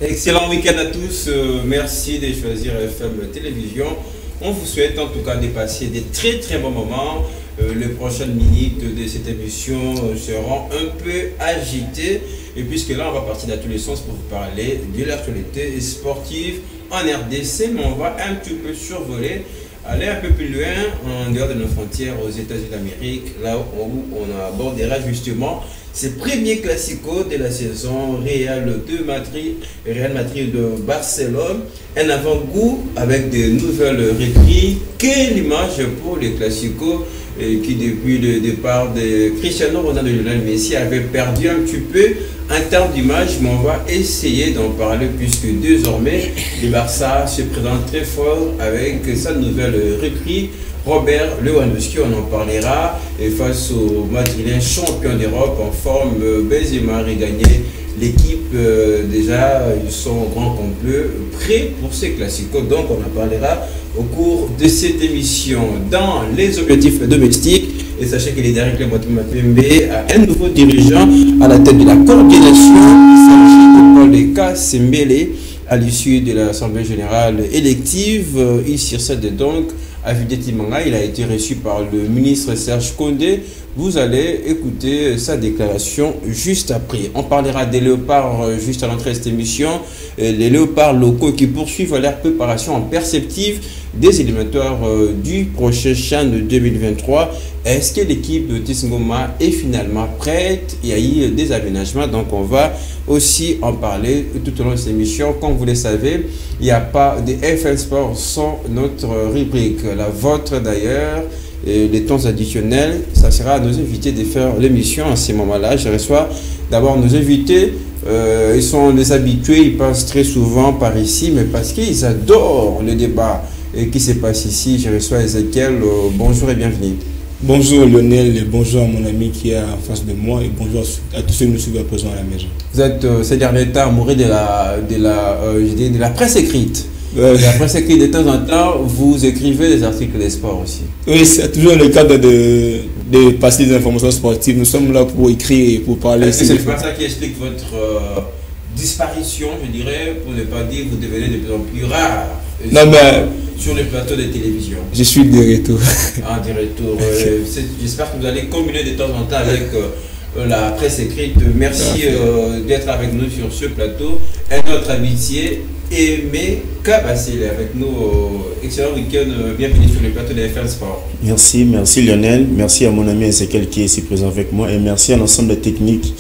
Excellent week-end à tous. Merci de choisir FM Télévision. On vous souhaite en tout cas de passer des très bons moments. Les prochaines minutes de cette émission seront un peu agitées. Et puisque là, on va partir dans tous les sens pour vous parler de l'actualité sportive en RDC. Mais on va un petit peu survoler, aller un peu plus loin, en dehors de nos frontières aux États-Unis d'Amérique, là où on abordera justement ces premiers classicos de la saison Real Madrid de Barcelone. Un avant-goût avec de nouvelles recrues. Quelle image pour les classicos qui, depuis le départ de Cristiano Ronaldo et Lionel Messi, avait perdu un petit peu en termes d'image, mais on va essayer d'en parler puisque désormais le Barça se présente très fort avec sa nouvelle recrue. Robert Lewandowski, on en parlera, et face aux Madrilènes champions d'Europe en forme, Benzema a gagné l'équipe, déjà ils sont au grand complet, prêts pour ces classicos, donc on en parlera au cours de cette émission. Dans les objectifs domestiques, et sachez que les directeurs Motema Pembe a un nouveau dirigeant à la tête de la coordination, il s'agit de Paul Sembele, à l'issue de l'Assemblée générale élective. Il succède donc à Videti Manga. Il a été reçu par le ministre Serge Condé. Vous allez écouter sa déclaration juste après. On parlera des léopards juste à l'entrée de cette émission. Les léopards locaux qui poursuivent leur préparation en perspective des éliminatoires du prochain CHAN de 2023. Est-ce que l'équipe de TS Ngoma est finalement prête? Il y a eu des aménagements, donc on va aussi en parler tout au long de cette émission. Comme vous le savez, il n'y a pas de FM Sport sans notre rubrique, la vôtre d'ailleurs. Les temps additionnels, ça sera à nos invités de faire l'émission à ces moments-là. Je reçois d'abord nos invités. Ils sont des habitués, ils passent très souvent par ici, mais parce qu'ils adorent le débat qui se passe ici. Je reçois Ezekiel. Bonjour et bienvenue. Bonjour Lionel, et bonjour à mon ami qui est en face de moi, et bonjour à tous ceux qui nous suivent à présent à la maison. Vous êtes ces derniers temps amoureux de la presse écrite. La presse écrite, de temps en temps, vous écrivez des articles de sport aussi. Oui, c'est toujours le cadre de passer des informations sportives. Nous sommes là pour écrire et pour parler. C'est pas ça qui explique votre disparition, je dirais, pour ne pas dire vous devenez de plus en plus rare. Non, mais sur les plateaux de télévision. Je suis de retour. Ah, de retour. J'espère que vous allez combiner de temps en temps avec la presse écrite. Merci d'être avec nous sur ce plateau. Un autre amitié, Aimé Kabassel, avec nous. Excellent week-end. Bienvenue sur le plateau de FM Sport. Merci Lionel. Merci à mon ami Ezekiel qui est ici présent avec moi. Et merci à l'ensemble des techniques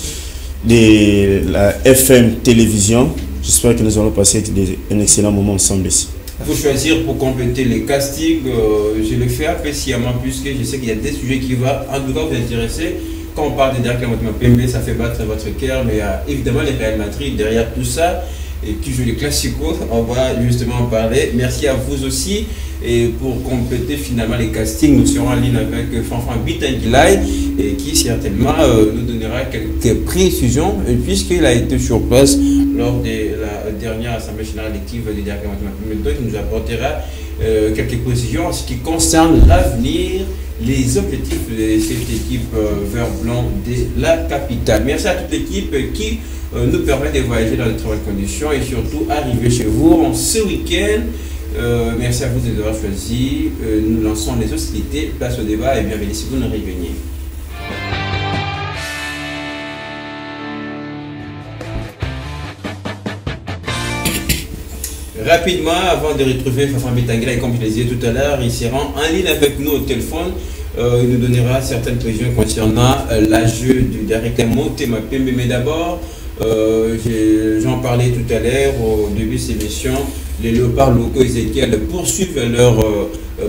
de la FM Télévision. J'espère que nous allons passer un excellent moment ensemble ici. Il faut choisir pour compléter les castings. Je le fais appréciamment puisque je sais qu'il y a des sujets qui vont en tout cas vous intéresser. Quand on parle de directement Pembe, ça fait battre votre cœur, mais il y a évidemment les Real Madrid derrière tout ça et qui joue les classicos. On va justement en parler. Merci à vous aussi. Et pour compléter finalement les castings, nous serons en ligne avec Fanfan Bitangilai et qui certainement nous donnera quelques précisions puisqu'il a été sur place lors de la dernière assemblée générale élective des directeurs donc il nous apportera quelques précisions en ce qui concerne l'avenir, les objectifs de cette équipe vert blanc de la capitale. Merci à toute l'équipe qui nous permet de voyager dans de très bonnes conditions et surtout arriver chez vous en ce week-end. Merci à vous de nous avoir choisi. Nous lançons les hostilités, place au débat et bienvenue si vous nous rejoignez. Rapidement, avant de retrouver Fafan Bitangila, et comme je le disais tout à l'heure, il sera en ligne avec nous au téléphone. Il nous donnera certaines précisions concernant l'âge du directeur Motema Pembe. Mais d'abord, j'en parlais tout à l'heure au début de cette émission, les léopards locaux Ezekiel poursuivent leur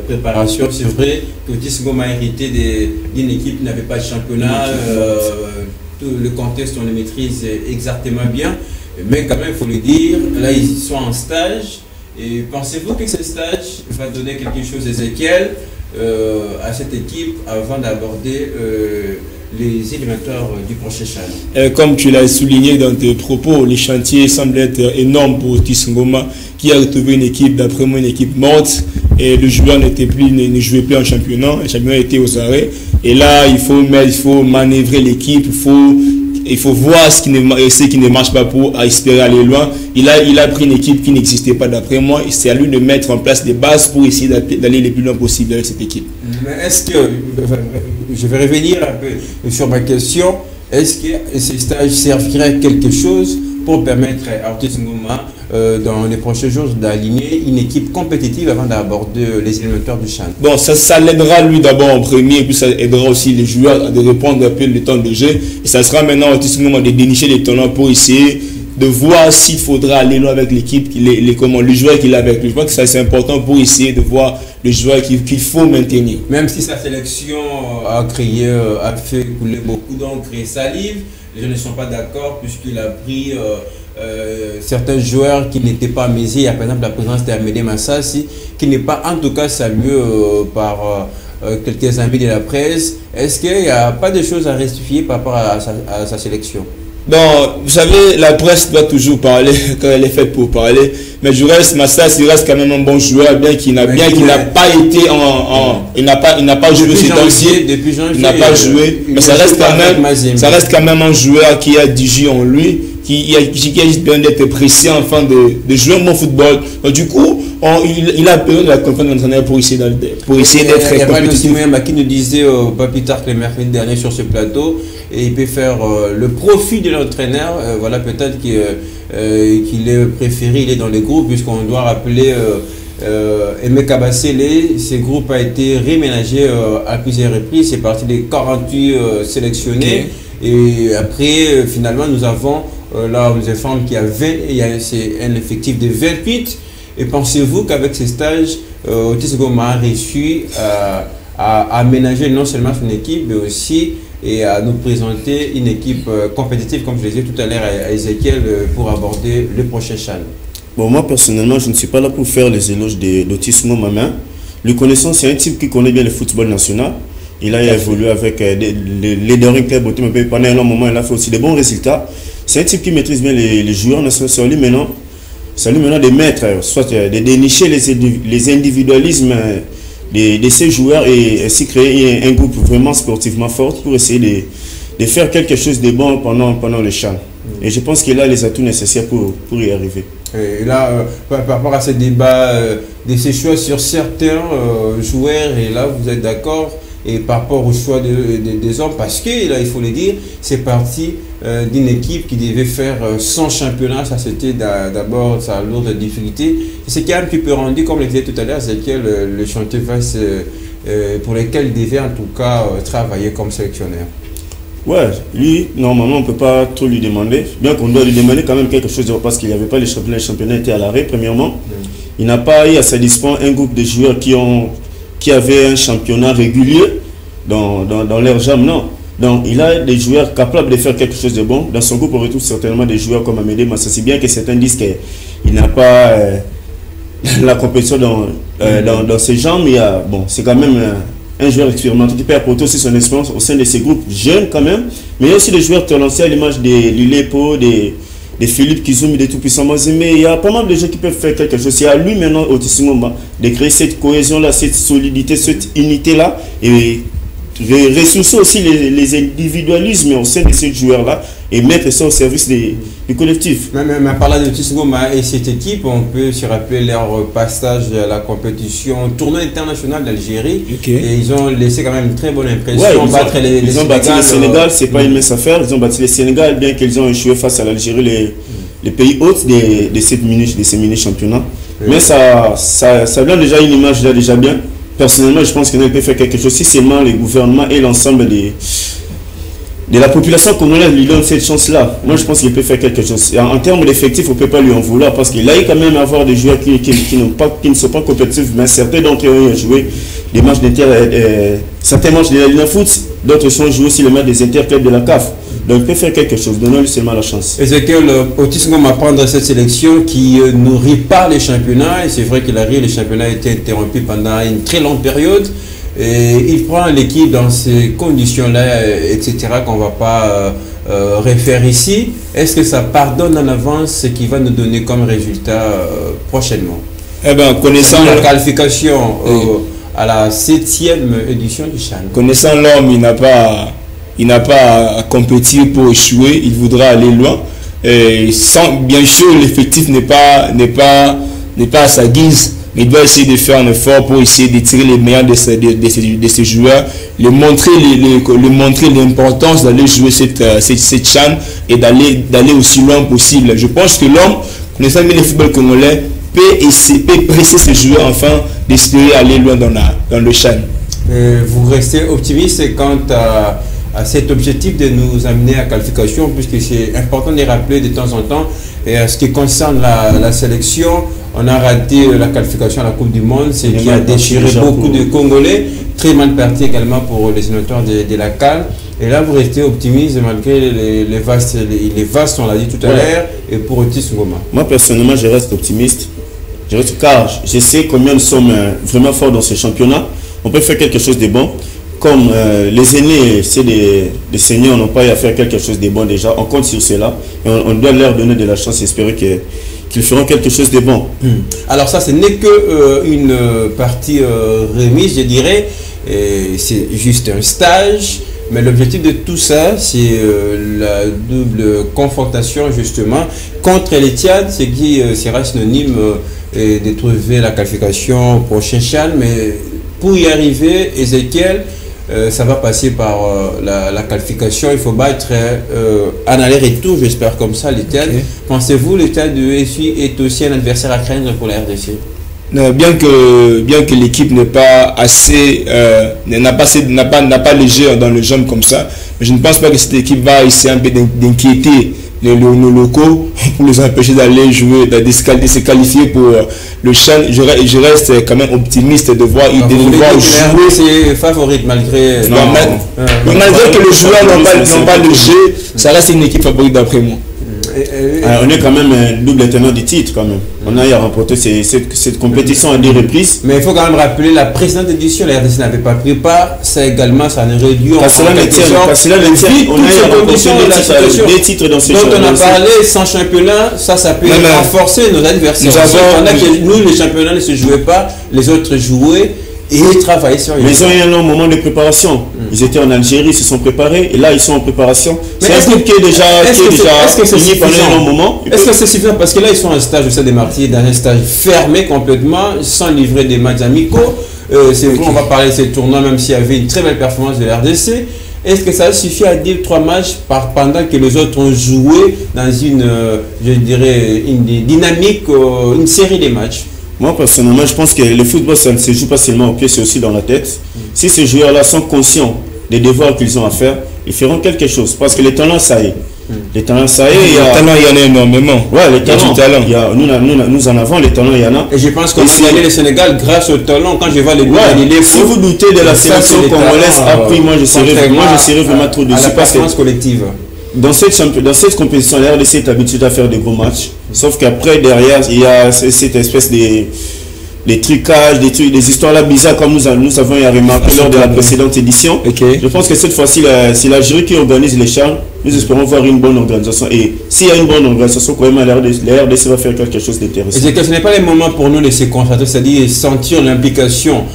préparation. C'est vrai que TS Ngoma a hérité d'une équipe qui n'avait pas de championnat. Tout le contexte, on le maîtrise exactement bien. Mais quand même, il faut le dire, là, ils sont en stage. Et pensez-vous que ce stage va donner quelque chose, Ezekiel, à cette équipe avant d'aborder les éliminatoires du prochain CHAN? Comme tu l'as souligné dans tes propos, les chantiers semblent être énormes pour TS Ngoma, qui a retrouvé une équipe, d'après moi, une équipe morte. Et le joueur ne jouait plus en championnat. Le championnat était aux arrêts. Et là, il faut manœuvrer l'équipe, il faut il faut voir ce qui ne marche pas pour espérer aller loin. Il a pris une équipe qui n'existait pas d'après moi. C'est à lui de mettre en place des bases pour essayer d'aller le plus loin possible avec cette équipe. Mais est-ce que, je vais revenir un peu sur ma question, est-ce que ces stages serviraient à quelque chose pour permettre à Ortiz Ngoma dans les prochains jours d'aligner une équipe compétitive avant d'aborder les éliminatoires du CHAN? Bon, ça l'aidera lui d'abord en premier, et puis ça aidera aussi les joueurs à de répondre un peu le temps de jeu. Et ça sera maintenant Ortiz Ngoma de dénicher les talents pour essayer de voir s'il faudra aller loin avec l'équipe, le joueur qu'il a avec lui. Je pense que ça c'est important pour essayer de voir le joueur qu'il faut maintenir. Même si sa sélection a fait couler beaucoup d'encre et salive, les gens ne sont pas d'accord puisqu'il a pris certains joueurs qui n'étaient pas misés. Il y a par exemple la présence d'Amédée Massassi qui n'est pas en tout cas salué par quelques amis de la presse. Est-ce qu'il n'y a pas de choses à rectifier par rapport à sa sélection? Bon, vous savez, la presse doit toujours parler quand elle est faite pour parler. Mais je reste, Massas, il reste quand même un bon joueur, bien qu'il n'a pas été il n'a pas joué ces temps-ci. Il n'a pas joué. Mais ça reste quand même un joueur qui a du jus en lui, qui a juste besoin d'être précis afin de jouer un bon football. Donc, du coup, il a besoin de la confiance de l'entraîneur pour essayer d'être compétitif. Il y a qui nous disait pas plus tard que le mercredi dernier sur ce plateau, et il peut faire le profit de l'entraîneur. Voilà, peut-être qu'il est préféré, il est dans les groupes, puisqu'on doit rappeler Aimé Kabassele. Ce groupe a été réménagé à plusieurs reprises. C'est parti des 48 sélectionnés. Okay. Et après, finalement, nous avons là, on nous informe qu'il y a 20, c'est un effectif de 28. Et pensez-vous qu'avec ces stages, Ortiz Ngoma a réussi à aménager non seulement son équipe, mais aussi à nous présenter une équipe compétitive, comme je le disais tout à l'heure à Ezekiel, pour aborder le prochain CHAN? Bon, moi personnellement, je ne suis pas là pour faire les éloges d'Ortiz Ngoma. Le connaissant, c'est un type qui connaît bien le football national. Il a évolué avec les Doring Club pendant un long moment. Il a fait aussi de bons résultats. C'est un type qui maîtrise bien les joueurs. C'est à lui maintenant de mettre, soit de dénicher les individualismes de ces joueurs et ainsi créer un groupe vraiment sportivement fort pour essayer de faire quelque chose de bon pendant le CHAN. Et je pense qu'il a les atouts nécessaires pour y arriver. Et là, par rapport à ce débat de ces choix sur certains joueurs, et là vous êtes d'accord, et par rapport au choix des hommes, parce que là il faut le dire, c'est parti d'une équipe qui devait faire son championnat. Ça c'était d'abord sa lourde difficulté. Et c'est quand même un petit peu rendu, comme le disait tout à l'heure, c'est que le chantier pour lequel il devait en tout cas travailler comme sélectionneur. Ouais, lui, normalement, on ne peut pas trop lui demander. Bien qu'on doit lui demander quand même quelque chose, parce qu'il n'y avait pas les championnats. Le championnat était à l'arrêt, premièrement. Il n'a pas eu à sa disposition un groupe de joueurs qui avaient un championnat régulier dans leur jambes, non. Donc, il a des joueurs capables de faire quelque chose de bon. Dans son groupe, on retrouve certainement des joueurs comme Amédée Massassi, bien que certains disent qu'il n'a pas la compétition dans ses jambes. Mais bon, c'est quand même un joueur expérimenté qui peut apporter aussi son expérience au sein de ces groupes jeunes quand même. Mais il y a aussi des joueurs talentueux à l'image de Lilepo, de Philippe Kizumi, de Tout-Puissant. Mais il y a pas mal de gens qui peuvent faire quelque chose. C'est à lui maintenant, Ortiz Ngoma, de créer cette cohésion-là, cette solidité, cette unité-là. Et ressourcer aussi les individualismes au sein de ces joueurs-là et mettre ça au service du collectif. Même en parlant de Ortiz Ngoma et cette équipe, on peut se rappeler leur passage à la compétition tournoi international d'Algérie. Okay. Et ils ont laissé quand même une très bonne impression. Ouais, ils ont battu le Sénégal, c'est pas une mince affaire. Ils ont battu le Sénégal, bien qu'ils ont échoué face à l'Algérie, les pays hôtes de ces mini-championnats. Mais ça donne déjà une image là, déjà bien. Personnellement, je pense qu'il peut faire quelque chose si seulement les gouvernements et l'ensemble de la population congolaise lui donnent cette chance-là. Moi, je pense qu'il peut faire quelque chose. Et en termes d'effectifs, on ne peut pas lui en vouloir parce qu'il a eu quand même à avoir des joueurs qui ne sont pas compétitifs, mais certains d'entre eux ont joué des matchs certains matchs de la Ligue de foot, d'autres sont joués aussi les matchs des interclubs de la CAF. Donc il peut faire quelque chose, donnons-lui seulement la chance. Ezekiel, Ortiz Ngoma prendre cette sélection qui nourrit pas les championnats, et c'est vrai qu'il arrive, les championnats étaient interrompus pendant une très longue période, et il prend l'équipe dans ces conditions-là, etc., qu'on ne va pas refaire ici. Est-ce que ça pardonne en avance ce qui va nous donner comme résultat prochainement? Eh bien, connaissant la qualification à la 7e édition du CHAN. Connaissant l'homme, il n'a pas à compétir pour échouer, il voudra aller loin. Et sans, bien sûr, l'effectif n'est pas à sa guise. Il doit essayer de faire un effort pour essayer de tirer les meilleurs de ces joueurs, lui montrer l'importance d'aller jouer cette CHAN et d'aller aussi loin possible. Je pense que l'homme, connaissant bien le football congolais, peut presser ces joueurs afin d'espérer aller loin dans le CHAN. Vous restez optimiste quant à cet objectif de nous amener à qualification, puisque c'est important de rappeler de temps en temps. Et à ce qui concerne la sélection, on a raté la qualification à la Coupe du Monde, ce qui a déchiré beaucoup de Congolais, très mal parti également pour les éliminatoires de la CAN. Et là, vous restez optimiste malgré les vastes, on l'a dit tout à l'heure, et pour Otis Ngoma. Moi, personnellement, je reste optimiste. Car je sais combien nous sommes vraiment forts dans ce championnat. On peut faire quelque chose de bon. Comme les aînés, c'est des seniors, n'ont pas à faire quelque chose de bon déjà. On compte sur cela. Et on doit leur donner de la chance et espérer qu'ils feront quelque chose de bon. Alors ça, ce n'est que une partie remise, je dirais. C'est juste un stage. Mais l'objectif de tout ça, c'est la double confrontation justement contre les Tchad, ce qui sera synonyme de trouver la qualification prochain CHAN. Mais pour y arriver, Ezekiel, ça va passer par la qualification. Il faut battre en aller-retour, j'espère comme ça, les Tchad. Okay. Pensez-vous le Tchad est aussi un adversaire à craindre pour la RDC? Bien que l'équipe n'est pas assez, n'a pas léger dans le jeu comme ça, mais je ne pense pas que cette équipe va essayer un peu d'inquiéter nos locaux pour les empêcher d'aller jouer, de se qualifier pour le CHAN. Je reste quand même optimiste de voir jouer. C'est favori malgré. Malgré que les joueurs n'ont pas le jeu, ça reste une équipe favorite d'après moi. On est quand même un double tenant du titre quand même. On a remporté cette compétition à 2 reprises. Mais il faut quand même rappeler la précédente édition, la RDC n'avait pas pris part. Ça également, ça ne réduit en quelque sorte. On a remporté 2 titres dans ce championnat. Dont on a parlé, sans championnat, ça peut renforcer nos adversaires. Pendant que nous, le championnat ne se jouait pas, les autres jouaient. Et travailler sur mais ils ont eu un long moment de préparation. Ils étaient en Algérie, ils se sont préparés et là ils sont en préparation. C'est un groupe qui est déjà fini pendant un long moment. Est-ce que c'est suffisant? Parce que là ils sont en stage au Stade des Martyrs, dans un stage fermé complètement, sans livrer des matchs amicaux. C'est vrai, on va parler de ces tournois, même s'il y avait une très belle performance de la RDC. Est-ce que ça suffit à dire 3 matchs pendant que les autres ont joué dans une, je dirais, une dynamique, une série de matchs? Moi, personnellement, je pense que le football, ça ne se joue pas seulement au pied, c'est aussi dans la tête. Si ces joueurs-là sont conscients des devoirs qu'ils ont à faire, ils feront quelque chose. Parce que les talents, ça y est. Les talents, ça y est. Les talents, il y en a énormément. Ouais, les talents. Nous en avons, les talents, il y en a. Et je pense qu'on a gagné le Sénégal grâce au talent. Quand je vois les si vous doutez de la sélection congolaise, après, moi, je serais vraiment trop dessus. La performance collective. Dans cette compétition, la RDC est habituée à faire des gros matchs. Sauf qu'après, derrière, il y a cette espèce de trucages, des histoires là bizarres comme nous avons remarqué lors de la précédente édition. Okay. Je pense que cette fois-ci, c'est la jury qui organise les CHAN. Nous espérons voir une bonne organisation. Et s'il y a une bonne organisation, quand même, la RDC va faire quelque chose d'intéressant. Et ce n'est pas le moment pour nous de se concentrer, c'est-à-dire sentir l'implication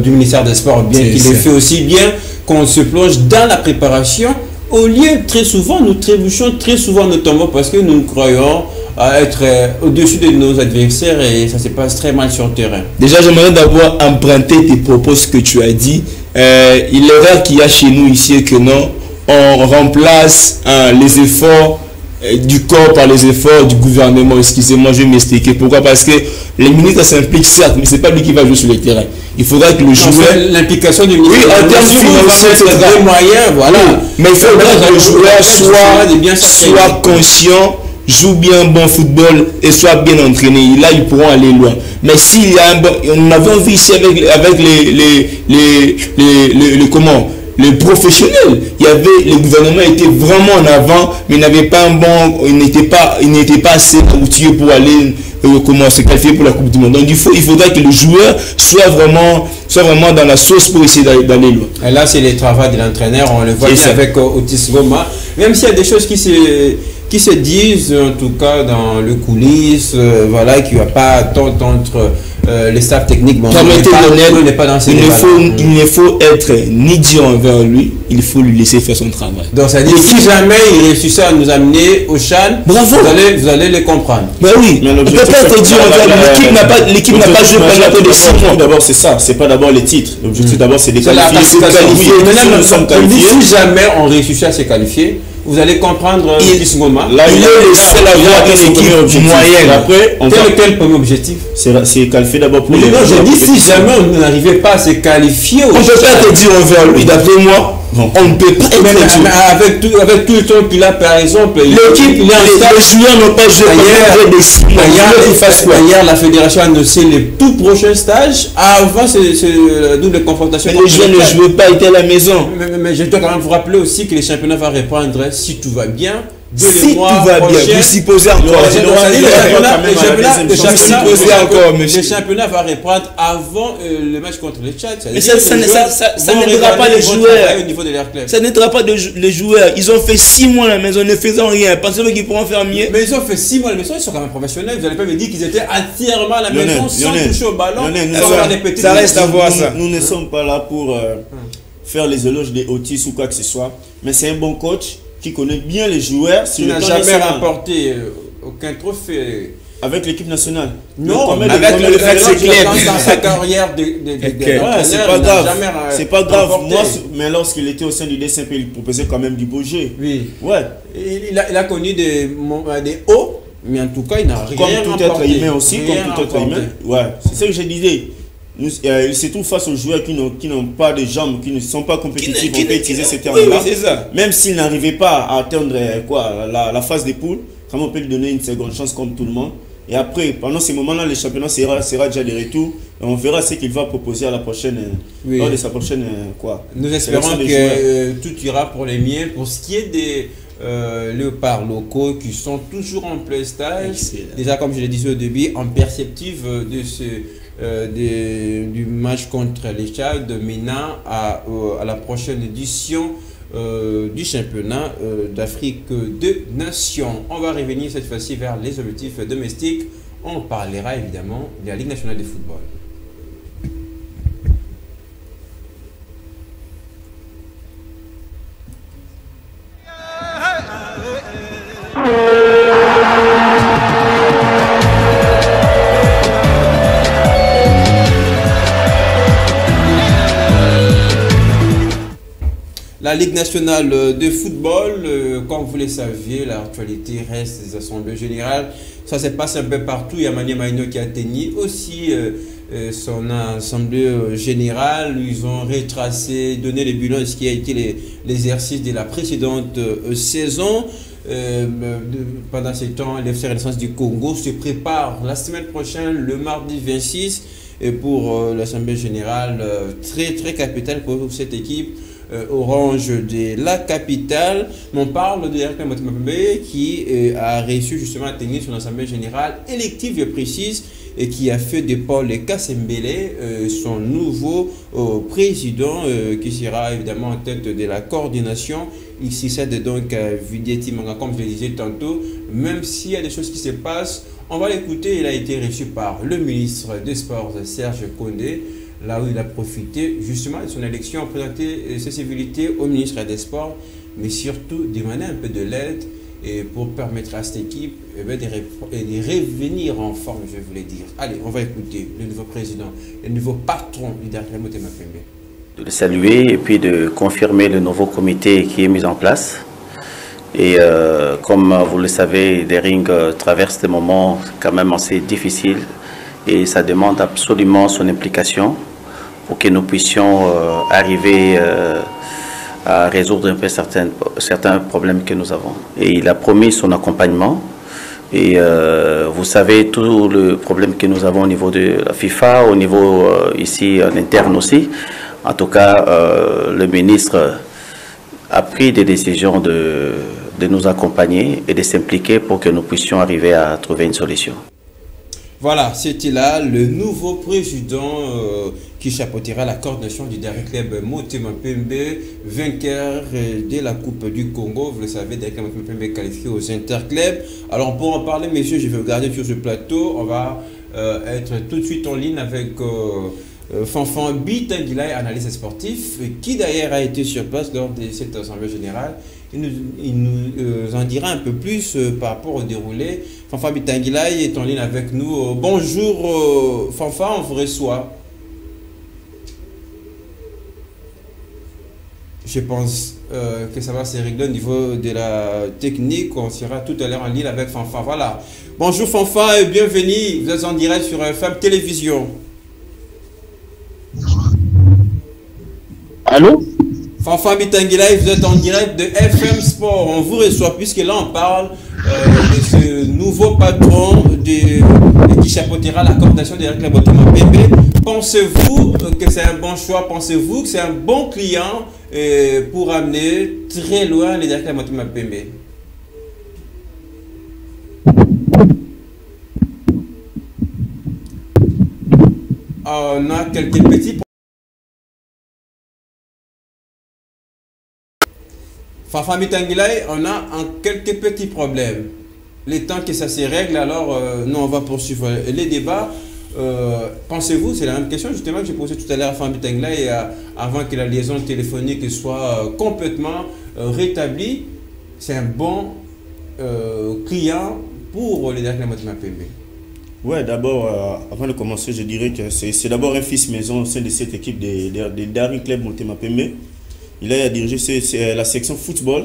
du ministère des Sports, bien qu'il ait fait aussi bien qu'on se plonge dans la préparation. Au lieu, très souvent, nous trébuchons, très souvent nous tombons parce que nous croyons à être au-dessus de nos adversaires et ça se passe très mal sur le terrain. Déjà, j'aimerais d'abord emprunter tes propos, ce que tu as dit. Il est rare qu'il y a chez nous ici que non, on remplace les efforts du corps par les efforts du gouvernement. Excusez-moi, je vais m'expliquer. Pourquoi? Parce que les ministres s'impliquent certes, mais ce n'est pas lui qui va jouer sur le terrain. Il faudra que le joueur... L'implication du ministre... Oui, en termes financiers, c'est des moyens, voilà. Oui, mais il faudra que le joueur soit conscient, joue bien bon football et soit bien entraîné. Et là, ils pourront aller loin. Mais s'il y a un bon... On avait vu ici avec les professionnels, le gouvernement était vraiment en avant, mais il n'avait pas un bon, il n'était pas assez outillé pour aller se qualifier pour la Coupe du Monde. Donc il faudrait que le joueur soit vraiment dans la sauce pour essayer d'aller loin. Et là, c'est le travail de l'entraîneur, on le voit bien avec Otis Ngoma. Même s'il y a des choses qui se disent, en tout cas dans le coulisses, voilà, qu'il n'y a pas tant entre le staff technique, bon, n'est pas dans ces il ne faut être ni dur envers lui, il faut lui laisser faire son travail. Donc ça dit que si jamais il réussit à nous amener au CHAN, vous allez les comprendre. Ben oui, mais on peut pas être dur envers lui. L'équipe n'a pas joué pendant des 6 mois. D'abord c'est ça, c'est pas d'abord les titres. L'objectif d'abord c'est de qualifier. Si jamais on réussit à se qualifier, vous allez comprendre là, il est le seul à avoir une équipe moyenne. Après, quel premier objectif? C'est qualifier d'abord pour les. Non, je dis si jamais on n'arrivait pas à se qualifier. On ne peut pas te dire envers lui, d'après moi. On ne peut pas être avec tout le temps qu'il a, par exemple, l'équipe, les joueurs n'ont pas joué Hier, la fédération a annoncé les tout prochains stages avant ce double confrontation. Les joueurs ne jouaient pas, étaient à la maison. Mais je dois quand même vous rappeler aussi que le championnat va reprendre si tout va bien. Si tout va bien, vous supposez encore. Le championnat va reprendre avant le match contre le Tchad. Mais ça n'aidera pas les joueurs. Ça n'aidera pas les joueurs. Ils ont fait 6 mois à la maison ne faisant rien. Pensez-vous qu'ils pourront faire mieux? Mais ils ont fait 6 mois à la maison, ils sont quand même professionnels. Vous n'allez pas me dire qu'ils étaient entièrement à la maison sans toucher au ballon. Ça reste à voir ça. Nous ne sommes pas là pour faire les éloges des Otis ou quoi que ce soit. Mais c'est un bon coach qui connaît bien les joueurs. Il n'a jamais remporté aucun trophée avec l'équipe nationale. Non, avec le club dans sa carrière c'est pas grave. C'est pas grave. Moi, mais lorsqu'il était au sein du DSMP, il proposait quand même du beau jeu. Oui. Ouais. Il a connu des hauts, mais en tout cas, il n'a rien remporté. Comme tout être humain aussi, comme tout être humain. Ouais. C'est ce que je disais. Il se trouve face aux joueurs qui n'ont pas de jambes, qui ne sont pas compétitifs, on peut utiliser ces termes-là. Oui, même s'ils n'arrivaient pas à atteindre la phase des poules, comment on peut lui donner une seconde chance comme tout le monde. Et après, pendant ces moments-là, le championnat sera déjà de retour. Et on verra ce qu'il va proposer à la prochaine, lors de sa prochaine Nous espérons que tout ira pour les miens. Pour ce qui est des léopards locaux qui sont toujours en plein stage, déjà comme je l'ai dit au début, en perspective de du match contre les Tchad, menant à la prochaine édition du championnat d'Afrique des Nations. On va revenir cette fois-ci vers les objectifs domestiques. On parlera évidemment de la Ligue nationale de football. La Ligue nationale de football, comme vous le saviez, l'actualité reste des assemblées générales. Ça se passe un peu partout. Il y a Mani Maïno qui a tenu aussi son assemblée générale. Ils ont retracé, donné les bilans de ce qui a été l'exercice de la précédente saison. Pendant ce temps, l'FC Renaissance du Congo se prépare la semaine prochaine, le mardi 26, pour l'assemblée générale très très capitale pour cette équipe. Orange de la capitale. On parle de RK Motema qui a reçu justement à tenir son assemblée générale élective, je précise, et qui a fait de Paul Kassembele son nouveau président qui sera évidemment en tête de la coordination. Il succède donc à Videti Manga, comme je le disais tantôt. Même s'il y a des choses qui se passent, on va l'écouter. Il a été reçu par le ministre des Sports, Serge Condé, là où il a profité justement de son élection, présenter ses civilités au ministre des Sports, mais surtout demander un peu de l'aide pour permettre à cette équipe de revenir en forme, je voulais dire. Allez, on va écouter le nouveau président, le nouveau patron du RK Motema Pembe. De le saluer et puis de confirmer le nouveau comité qui est mis en place. Et comme vous le savez, Dering traverse des moments quand même assez difficiles et ça demande absolument son implication pour que nous puissions arriver à résoudre un peu certains problèmes que nous avons. Et il a promis son accompagnement. Et vous savez tout le problème que nous avons au niveau de la FIFA, au niveau ici en interne aussi. En tout cas, le ministre a pris des décisions de nous accompagner et de s'impliquer pour que nous puissions arriver à trouver une solution. Voilà, c'était là le nouveau président qui chapeautera la coordination du dernier club Motema Pembe, vainqueur de la Coupe du Congo. Vous le savez, Motema Pembe qualifié aux interclubs. Alors pour en parler, messieurs, je vais regarder sur ce plateau. On va être tout de suite en ligne avec Fanfan Bitangilai, analyste sportif, qui d'ailleurs a été sur place lors de cette assemblée générale. Il nous en dira un peu plus par rapport au déroulé. Fanfan Bitangilai est en ligne avec nous. Bonjour Fanfan, on vous reçoit. Je pense que ça va se régler au niveau de la technique. On sera tout à l'heure en ligne avec Fanfan. Voilà. Bonjour Fanfan et bienvenue. Vous êtes en direct sur FM Télévision. Allô? Fanfan Bitangilai, vous êtes en direct de FM Sport. On vous reçoit puisque là on parle de ce nouveau patron qui chapeautera la coordination des Club Motema Pembe. Pensez-vous que c'est un bon choix? Pensez-vous que c'est un bon client pour amener très loin les Club Motema Pembe? On a quelques petits Fanfan Bitangilai, on a quelques petits problèmes. Le temps que ça se règle, alors nous on va poursuivre les débats. Pensez-vous, c'est la même question justement que j'ai posée tout à l'heure à Fanfan Bitangilai avant que la liaison téléphonique soit complètement rétablie, c'est un bon client pour les Club Motema Pembe? Ouais, d'abord, avant de commencer, je dirais que c'est d'abord un fils maison au sein de cette équipe des Daring Club Motema Pembe. Il a dirigé la section football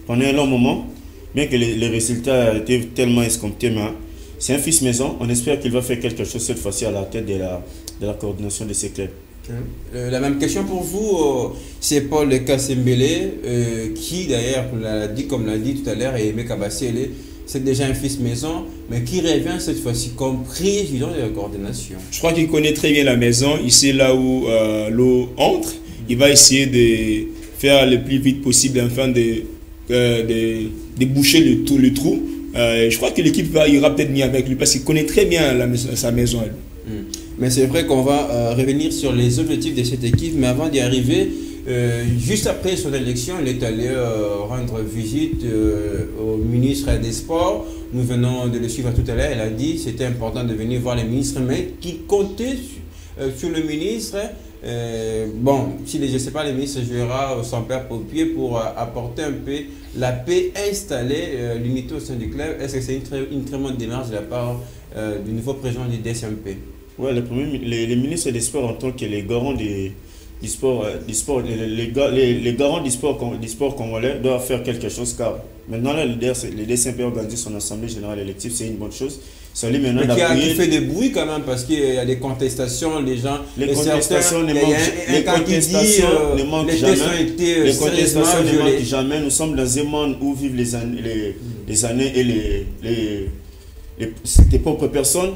pendant un long moment, bien que les résultats étaient tellement escomptés. Mais c'est un fils maison. On espère qu'il va faire quelque chose cette fois-ci à la tête de la coordination de ces clubs. La même question pour vous, c'est Paul Kassembele, qui d'ailleurs, comme l'a dit tout à l'heure, et Aimé Kabassele, c'est déjà un fils maison, mais qui revient cette fois-ci comme président de la coordination. Je crois qu'il connaît très bien la maison. Ici, là où l'eau entre. Il va essayer de faire le plus vite possible afin de boucher le trou. Je crois que l'équipe ira peut-être mieux avec lui parce qu'il connaît très bien sa maison. Mais c'est vrai qu'on va revenir sur les objectifs de cette équipe. Mais avant d'y arriver, juste après son élection, il est allé rendre visite au ministre des Sports. Nous venons de le suivre tout à l'heure. Il a dit que c'était important de venir voir les ministres, mais qu'il comptait sur le ministre. Bon, si je ne sais pas, les ministres jouera sans perdre au pied pour apporter un peu la paix installée, l'unité au sein du club. Est-ce que c'est une très bonne démarche de la part du nouveau président du DSMP? Oui, les ministres des Sports en tant que les garants les garants du sport congolais doivent faire quelque chose, car maintenant le DSMP organise son assemblée générale élective, c'est une bonne chose. Qui fait des bruits quand même parce qu'il y a des contestations, les gens. Les contestations ne manquent jamais. Nous sommes dans un monde où vivent les années et tes propres personnes.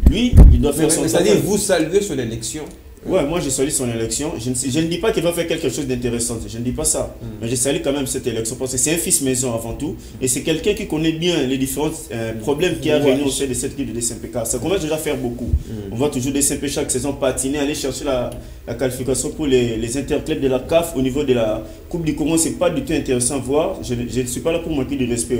Lui, il doit faire son travail. C'est-à-dire, vous saluez son élection? Ouais, moi je salue son élection. Je ne dis pas qu'il va faire quelque chose d'intéressant, je ne dis pas ça. Mais je salue quand même cette élection parce que c'est un fils maison avant tout. Et c'est quelqu'un qui connaît bien les différents problèmes qu'il y a réunis au sein de cette équipe de DSMPK. Ça commence déjà à faire beaucoup. On voit toujours DSMP chaque saison patiner, aller chercher la qualification pour les interclubs de la CAF au niveau de la Coupe du Congo. C'est pas du tout intéressant à voir. Je ne suis pas là pour manquer de respect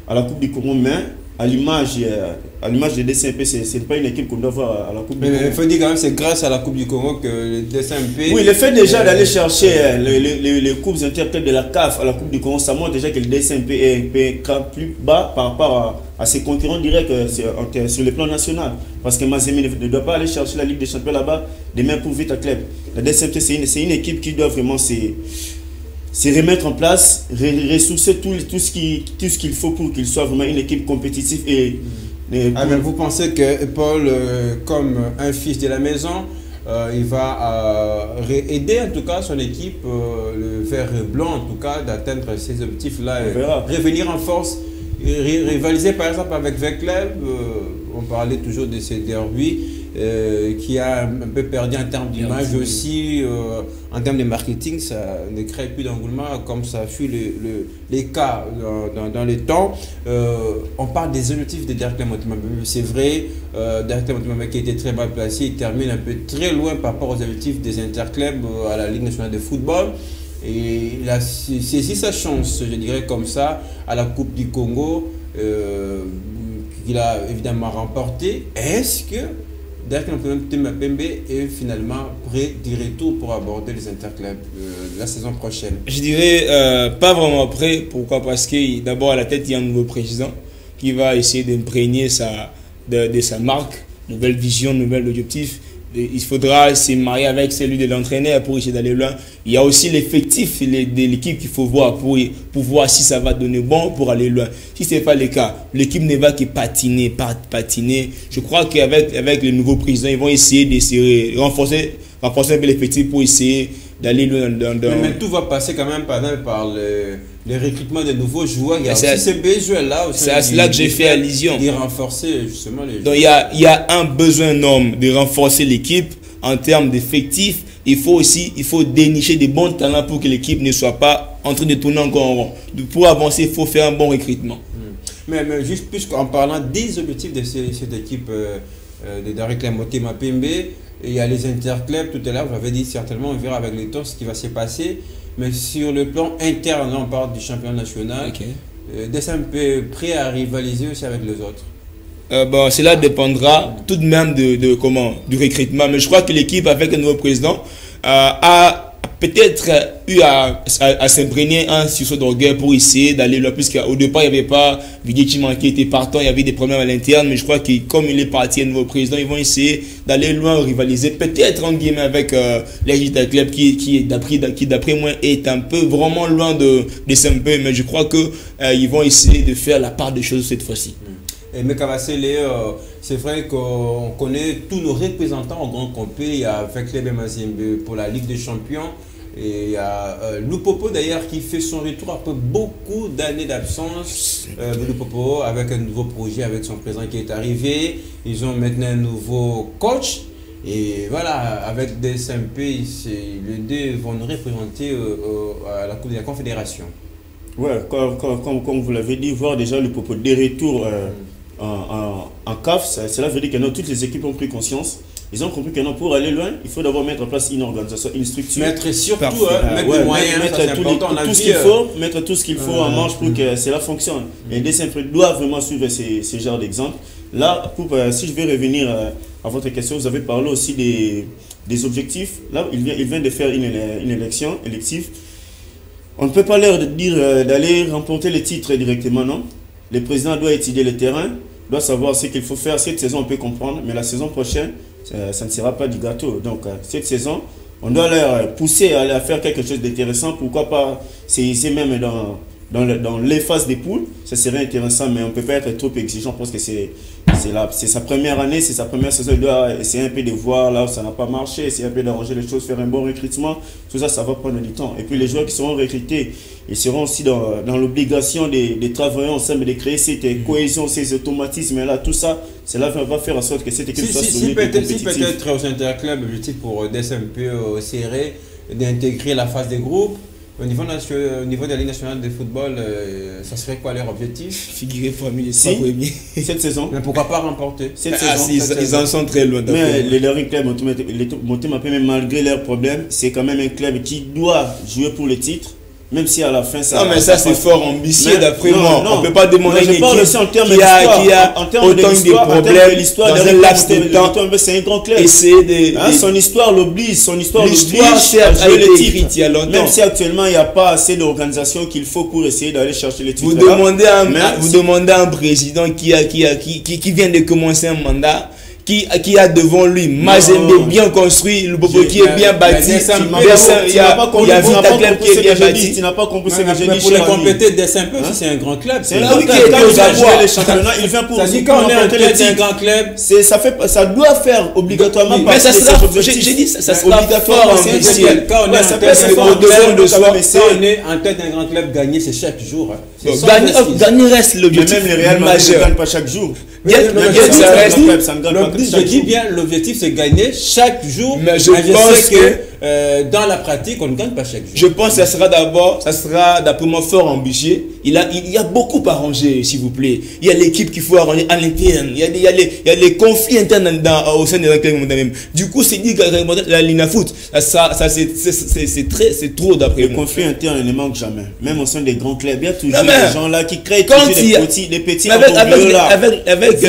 à la Coupe du Congo, mais à l'image de DSMP, ce n'est pas une équipe qu'on doit voir à la Coupe du Congo. Mais il faut dire quand même que c'est grâce à la Coupe du Congo que le DSMP... Oui, le fait déjà d'aller chercher les coupes interclubs de la CAF à la Coupe du Congo, ça montre déjà que le DSMP est plus bas par rapport à ses concurrents directs sur le plan national. Parce que Mazembe ne doit pas aller chercher la Ligue des Champions là-bas, demain pour vite à club. La DSMP, c'est une équipe qui doit vraiment se remettre en place, ressourcer tout ce qu'il faut pour qu'il soit vraiment une équipe compétitive. Mais vous pensez que Paul, comme un fils de la maison, il va aider en tout cas son équipe, le vert blanc en tout cas, d'atteindre ces objectifs-là, revenir en force, rivaliser par exemple avec Vecleb, on parlait toujours de ces derbies, qui a un peu perdu en termes d'image aussi, en termes de marketing, ça ne crée plus d'engouement comme ça fut les cas dans le temps. On parle des objectifs de Derek Motema. C'est vrai, Derek Motema qui était très mal placé, il termine un peu très loin par rapport aux objectifs des interclubs à la Ligue nationale de football. Et il a saisi sa chance, je dirais comme ça, à la Coupe du Congo, qu'il a évidemment remporté. Est-ce que Derrick Mapembe est finalement prêt du retour pour aborder les interclubs la saison prochaine? Je dirais pas vraiment prêt. Pourquoi? Parce que d'abord à la tête il y a un nouveau président qui va essayer d'imprégner de sa marque, nouvelle vision, nouvel objectif. Il faudra se marier avec celui de l'entraîneur pour essayer d'aller loin. Il y a aussi l'effectif de l'équipe qu'il faut voir pour voir si ça va donner bon pour aller loin. Si ce n'est pas le cas, l'équipe ne va que patiner. Je crois qu'avec le nouveau président, ils vont essayer de renforcer un peu l'effectif pour essayer d'aller loin. Mais tout va passer quand même par le recrutement de nouveaux joueurs. Il y a aussi ces besoins-là. C'est à cela que j'ai fait allusion. De renforcer justement les joueurs. Donc il y a un besoin énorme de renforcer l'équipe en termes d'effectifs. Il faut dénicher des bons talents pour que l'équipe ne soit pas en train de tourner encore en rond. Pour avancer, il faut faire un bon recrutement. Mais juste puisqu'en parlant des objectifs de cette équipe de Derrick Mapembe, il y a les interclubs tout à l'heure, vous avez dit certainement, on verra avec les temps ce qui va se passer. Mais sur le plan interne, on parle du championnat national. DSMP prêt à rivaliser aussi avec les autres? Cela dépendra tout de même du recrutement. Mais je crois que l'équipe avec un nouveau président a peut-être eu à s'imprégner un sursaut d'orgueil pour essayer d'aller là. Puisqu'au départ, il n'y avait pas Vidichima qui était partant, il y avait des problèmes à l'interne. Mais je crois que comme il est parti, un nouveau président, ils vont essayer d'aller loin, rivaliser peut-être en guillemets avec les Club qui d'après moi est un peu vraiment loin de SMP. Mais je crois qu'ils vont essayer de faire la part des choses cette fois-ci. Et Mekavasele, c'est vrai qu'on connaît tous nos représentants en grand complet. Il y a Feklebe Mazembe pour la Ligue des Champions. Et il y a Lupopo d'ailleurs qui fait son retour après beaucoup d'années d'absence. Lupopo avec un nouveau projet, avec son président qui est arrivé. Ils ont maintenant un nouveau coach. Et voilà, avec DSMP, les deux vont nous représenter à la Coupe de la Confédération. Ouais, comme vous l'avez dit, voir déjà Lupopo des retours en CAF, cela veut dire que toutes les équipes ont pris conscience. Ils ont compris que non, pour aller loin, il faut d'abord mettre en place une organisation, une structure. Mettre surtout, mettre des moyens, mettre tout ce qu'il faut en marche pour que cela fonctionne. Et DSMP doit vraiment suivre ce genre d'exemple. Là, si je vais revenir à votre question, vous avez parlé aussi des objectifs. Là, il vient de faire une élection élective. On ne peut pas leur dire d'aller remporter les titres directement, non. Le président doit étudier le terrain, doit savoir ce qu'il faut faire. Cette saison, on peut comprendre, mais la saison prochaine, ça ne sera pas du gâteau. Donc, cette saison, on doit leur pousser à faire quelque chose d'intéressant. Pourquoi pas, c'est même dans les phases des poules, ça serait intéressant, mais on ne peut pas être trop exigeant parce que c'est sa première année, c'est sa première saison. Il doit essayer un peu de voir là où ça n'a pas marché, essayer un peu d'arranger les choses, faire un bon recrutement. Tout ça, ça va prendre du temps. Et puis les joueurs qui seront recrutés, ils seront aussi dans l'obligation de travailler ensemble, de créer cette cohésion, ces automatismes-là. Tout ça, cela va faire en sorte que cette équipe soit solide et compétitive. Si peut-être au Interclub, l'objectif pour DSMP serait d'intégrer la phase des groupes. Au niveau de la Ligue nationale de football, ça serait quoi leur objectif? Figurer parmi les 3 premiers. Cette saison. Mais pourquoi pas remporter cette saison? Ils en sont très loin. Mais le Derrick Club, malgré leurs problèmes, c'est quand même un club qui doit jouer pour le titre. Même si à la fin ça... Non mais ça c'est fort ambitieux d'après moi. On ne peut pas demander une équipe qui a autant de problèmes dans un laps de temps. C'est un grand club. Son histoire l'oblige. L'histoire a été écrite il y a longtemps. Même si actuellement il n'y a pas assez d'organisation qu'il faut pour essayer d'aller chercher les titres. Vous demandez à un président qui vient de commencer un mandat, qui a devant lui Mazembe bien construit, le Bobo qui est bien bâti, il y a Vita Club qui est bien bâti. Tu n'as pas compris ce que j'ai dit. Pour les compléter DSMP aussi, c'est un grand club. C'est un grand club. Quand il va jouer les championnats, il vient pour quand on est en tête d'un grand club. Ça doit faire obligatoirement partie de ses objectifs. J'ai dit ça sera fort ambitieux. Quand on est en tête d'un grand club, gagner c'est chaque jour. Gagner reste l'objectif. Même le Real Madrid ne gagne pas chaque jour. Je dis bien, l'objectif c'est gagner chaque jour. Mais je pense que dans la pratique, on ne gagne pas chaque jour. Je pense que ça sera d'après moi fort ambitieux. Il y a beaucoup à arranger, s'il vous plaît. Il y a l'équipe qu'il faut arranger à l'interne. Il y a les conflits internes au sein de la même. Du coup, c'est dit que la ligne à foot, c'est trop d'après moi. Les conflits internes ne manquent jamais. Même au sein des grands clubs, il y a toujours des gens là qui créent toujours des petits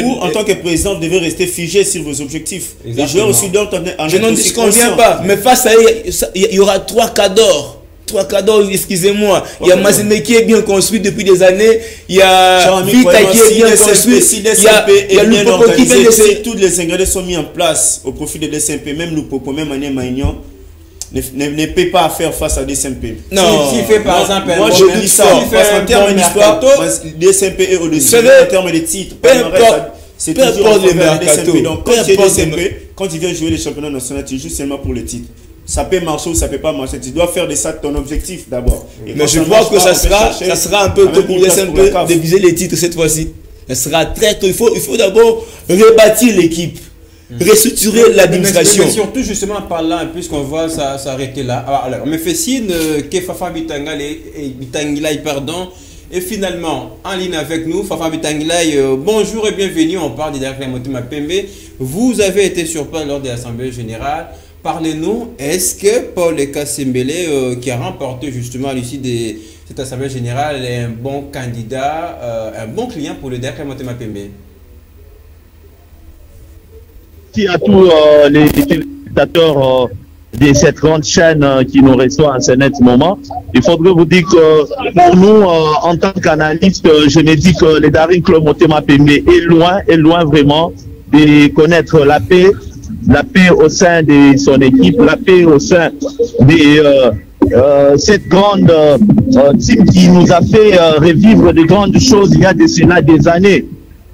vous, en tant que président, vous devez rester figé sur vos objectifs. Les joueurs aussi doivent en je n'en disconviens pas, mais face à eux, il y aura 3 cadors. 3 cadors, excusez-moi. Il y a Mazembe qui est bien construit depuis des années. Il y a Vita qui est bien construit. Il y a Lupopo qui vient de... Tous les ingrédients sont mis en place au profit de DSMP. Même Lupopo, même Agnès Maignan ne peut pas faire face à DSMP. Non. Si fait par exemple... Moi, je dis ça. Parce qu'en termes d'histoire, DSMP est au-dessus. En termes de titres, c'est toujours le DSMP. Donc, quand tu es DSMP, quand tu viens jouer les championnats nationaux, tu joues seulement pour le titre. Ça peut marcher ou ça peut pas marcher. Tu dois faire de ça ton objectif d'abord. Mais je crois que ça sera un peu tôt pour DSMP de viser les titres cette fois-ci. Ça sera très tôt. Il faut d'abord rebâtir l'équipe, restructurer l'administration. Mais surtout justement par là, puisqu'on voit ça s'arrêter là. Alors, me fait signe que Fafa Bitangilai, pardon, est finalement en ligne avec nous. Fafa Bitangilai, bonjour et bienvenue. On parle de Derek Motema Pembe. Vous avez été sur place lors de l'Assemblée générale. Parlez-nous, est-ce que Paul Ekasembele, qui a remporté justement à l'issue de cette Assemblée générale, est un bon candidat, un bon client pour le Derek Motema Pembe? Merci à tous les téléspectateurs de cette grande chaîne qui nous reçoit en ce net moment. Il faudrait vous dire que pour nous, en tant qu'analystes, je me dis que le Daring Club Motema Pembe est loin vraiment de connaître la paix au sein de son équipe, la paix au sein de cette grande team qui nous a fait revivre de grandes choses il y a de cela des années.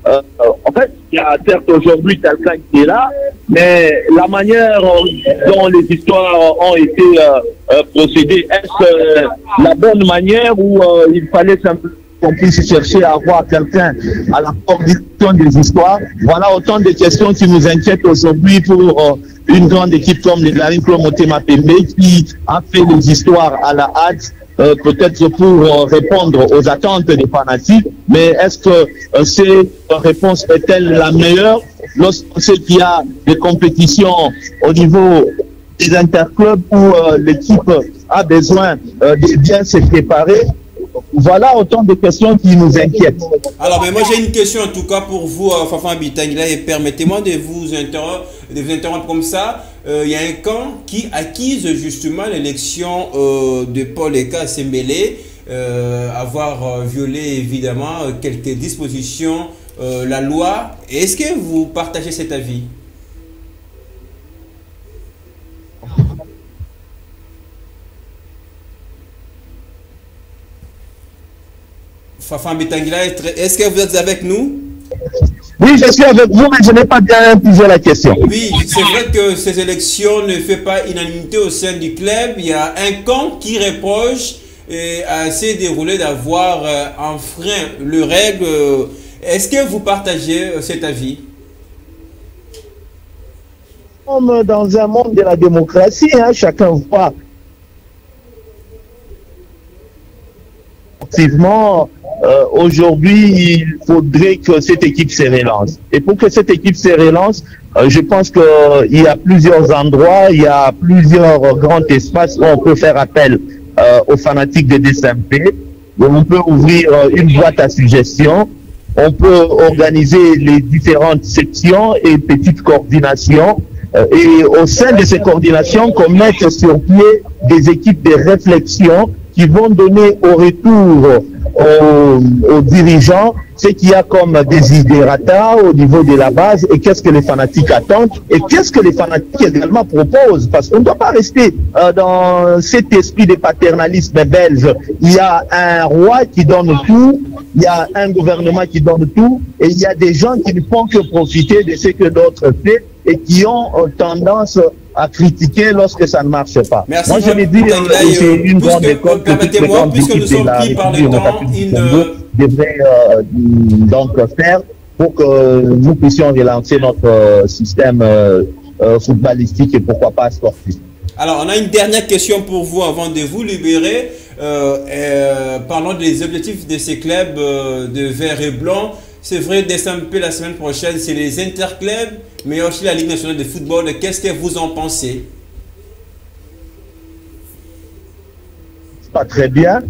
En fait, il y a certes aujourd'hui quelqu'un qui est là, mais la manière dont les histoires ont été procédées, est-ce la bonne manière où il fallait simplement qu'on puisse chercher à avoir quelqu'un à la coordination des histoires? Voilà autant de questions qui nous inquiètent aujourd'hui pour une grande équipe comme le Daring Club Motema Pembe qui a fait les histoires à la hâte, peut-être pour répondre aux attentes des fanatiques. Mais est-ce que cette réponse est-elle la meilleure lorsqu'on sait qu'il y a des compétitions au niveau des interclubs où l'équipe a besoin de bien se préparer? Voilà autant de questions qui nous inquiètent. Alors, mais moi j'ai une question en tout cas pour vous, Fafa Bitangilai, et permettez-moi de vous interrompre comme ça. Il y a un camp qui accuse justement l'élection de Paul Ekasembele, avoir violé évidemment quelques dispositions, la loi. Est-ce que vous partagez cet avis? Fafa Bitangilai, est-ce que vous êtes avec nous? Oui, je suis avec vous, mais je n'ai pas bien posé la question. Oui, c'est vrai que ces élections ne font pas unanimité au sein du club. Il y a un camp qui reproche à ces déroulés d'avoir enfreint les règles. Est-ce que vous partagez cet avis? Nous sommes dans un monde de la démocratie, hein, chacun voit. Effectivement, aujourd'hui, il faudrait que cette équipe se relance. Et pour que cette équipe se relance, je pense qu'il y a plusieurs endroits, il y a plusieurs grands espaces où on peut faire appel aux fanatiques de DSMP. On peut ouvrir une boîte à suggestions, on peut organiser les différentes sections et petites coordinations. Et au sein de ces coordinations, qu'on mette sur pied des équipes de réflexion qui vont donner au retour aux dirigeants ce qu'il y a comme désidérata au niveau de la base et qu'est-ce que les fanatiques attendent et qu'est-ce que les fanatiques également proposent. Parce qu'on ne doit pas rester dans cet esprit de paternalisme belge. Il y a un roi qui donne tout, il y a un gouvernement qui donne tout et il y a des gens qui ne font que profiter de ce que d'autres font et qui ont tendance à critiquer lorsque ça ne marche pas. Merci. Moi, je me dis que c'est une grande école. Permettez-moi, puisque nous sommes pris par le temps, devrait donc faire pour que nous puissions relancer notre système footballistique et pourquoi pas sportif. Alors, on a une dernière question pour vous avant de vous libérer. Parlons des objectifs de ces clubs de vert et blanc. C'est vrai, SMP la semaine prochaine, c'est les interclubs, mais aussi la Ligue nationale de football. Qu'est-ce que vous en pensez? Pas très bien.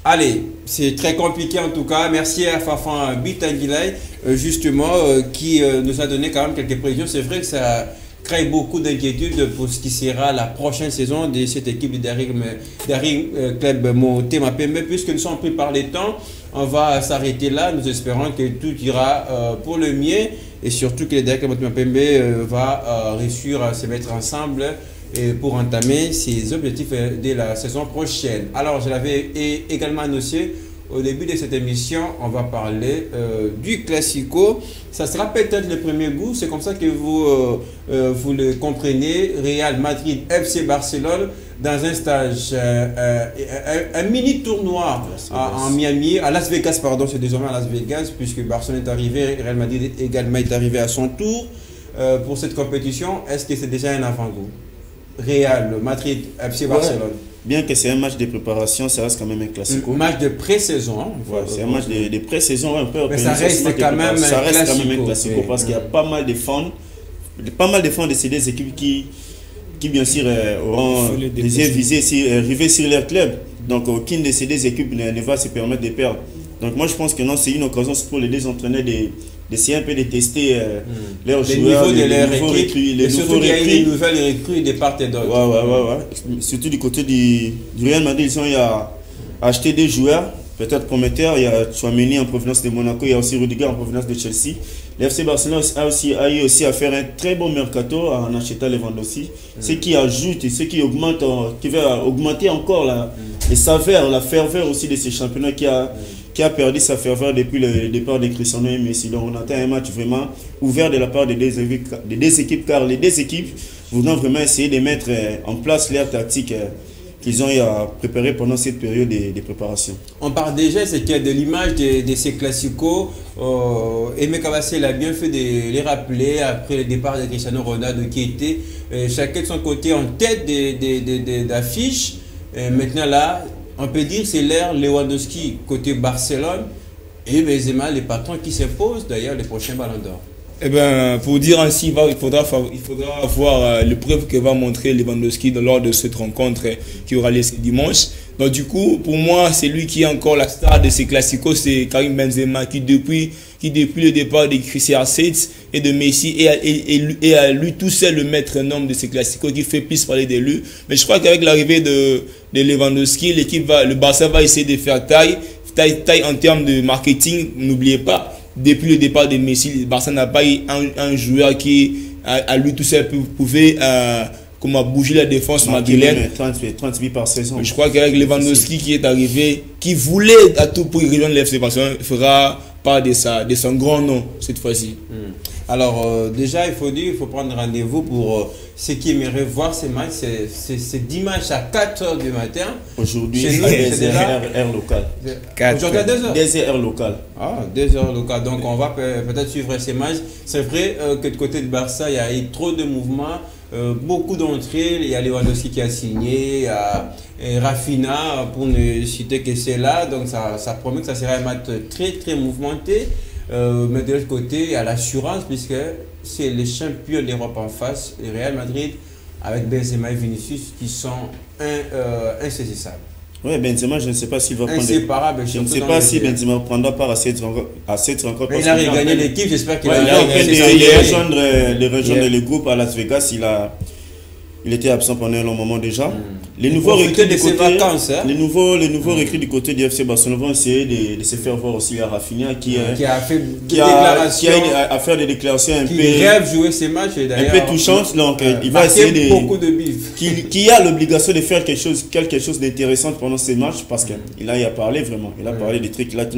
Allez, c'est très compliqué en tout cas. Merci à Fafan Bitangilay, justement, qui nous a donné quand même quelques prévisions. C'est vrai que ça crée beaucoup d'inquiétudes pour ce qui sera la prochaine saison de cette équipe de Daring Club Motema Pembe. Puisque nous sommes pris par les temps, on va s'arrêter là. Nous espérons que tout ira pour le mieux et surtout que le Daring Club Motema Pembe va réussir à se mettre ensemble et pour entamer ses objectifs de la saison prochaine. Alors, je l'avais également annoncé au début de cette émission, on va parler du Classico. Ça sera peut-être le premier bout, c'est comme ça que vous le comprenez. Real Madrid, FC Barcelone, dans un stage, un mini tournoi en Miami, à Las Vegas, pardon, c'est désormais à Las Vegas, puisque Barcelone est arrivé, Real Madrid également est arrivé à son tour pour cette compétition. Est-ce que c'est déjà un avant-goût? Real Madrid, FC Barcelone. Ouais. Bien que c'est un match de préparation, ça reste quand même un classico. Un match de pré-saison. Hein, c'est un match de pré-saison. Mais ça reste quand même un classico parce qu'il y a pas mal de fans de ces deux équipes qui bien sûr auront des yeux visés, arrivés sur leur club. Donc aucune de ces deux équipes ne va se permettre de perdre. Donc moi je pense que non, c'est une occasion pour les deux entraîneurs d'essayer un peu de tester leurs joueurs, les nouveaux recrues. Et surtout qu'il y a eu des nouvelles recrues de part et d'autre. Ouais. Surtout du côté du Real Madrid, ils ont acheté des joueurs, peut-être prometteurs. Il y a Tchouaméni en provenance de Monaco, il y a aussi Rudiger en provenance de Chelsea. L'FC Barcelone a eu aussi à faire un très bon mercato en achetant Lewandowski. Ce qui ajoute et ce qui augmente, qui va augmenter encore les saveurs, la ferveur aussi de ces championnats qui a perdu sa ferveur depuis le départ de Cristiano et Messi. Donc on attend un match vraiment ouvert de la part des deux équipes, car les deux équipes voudront vraiment essayer de mettre en place leur tactique qu'ils ont préparé pendant cette période de préparation. On parle déjà de l'image de ces classicos. Aimé Cavassé l'a bien fait de les rappeler après le départ de Cristiano Ronaldo qui était chacun de son côté en tête d'affiche. Maintenant là, on peut dire que c'est l'ère Lewandowski côté Barcelone et Benzema, les patrons qui s'imposent d'ailleurs les prochains ballons d'or. Eh bien, pour dire ainsi, il faudra voir le preuve que va montrer Lewandowski lors de cette rencontre qui aura lieu ce dimanche. Donc du coup, pour moi, c'est lui qui est encore la star de ces classicos, c'est Karim Benzema qui depuis le départ de Cristiano et de Messi est à lui tout seul le maître homme de ces classicos qui fait plus parler de lui. Mais je crois qu'avec l'arrivée de Lewandowski, le Barça va essayer de faire taille en termes de marketing. N'oubliez pas, depuis le départ de Messi, le Barça n'a pas eu un joueur qui à lui tout seul pouvait bouger la défense madrilène. 30 buts par saison. Je crois qu'avec Lewandowski qui est arrivé, qui voulait à tout pour rejoindre l'FC Barcelone, fera part de son grand nom cette fois-ci. Alors déjà, il faut prendre rendez-vous pour ceux qui aimeraient voir ces matchs. C'est dimanche à 4h du matin. Aujourd'hui, c'est déjà heure locale. Aujourd'hui à 2h. 2h heure locale. Ah, 2h locale. Donc on va peut-être suivre ces matchs. C'est vrai que du côté de Barça, il y a eu trop de mouvements. Beaucoup d'entrées, il y a Lewandowski qui a signé, Rafinha pour ne citer que c'est là, donc ça promet que ça sera un match très très mouvementé, mais de l'autre côté il y a l'assurance puisque c'est les champions d'Europe en face, le Real Madrid avec Benzema et Vinicius qui sont insaisissables. Oui, Benzema, je ne sais pas s'il va prendre. Inséparable. Je ne sais pas si Benzema prendra part à cette rencontre. Il a regagné l'équipe, j'espère qu'il a rejoindre le groupe à Las Vegas. Il était absent pendant un long moment déjà. Les nouveaux recrues du côté, les nouveaux recrues du côté du FC Barcelone vont essayer de se faire voir aussi à Rafinha qui a fait des déclarations un peu. Qui rêve jouer ces matchs un peu touchantes. Donc il va essayer de beaucoup de bif. Qui a l'obligation de faire quelque chose d'intéressant pendant ces matchs parce qu'il a parlé vraiment. Il a parlé des trucs là que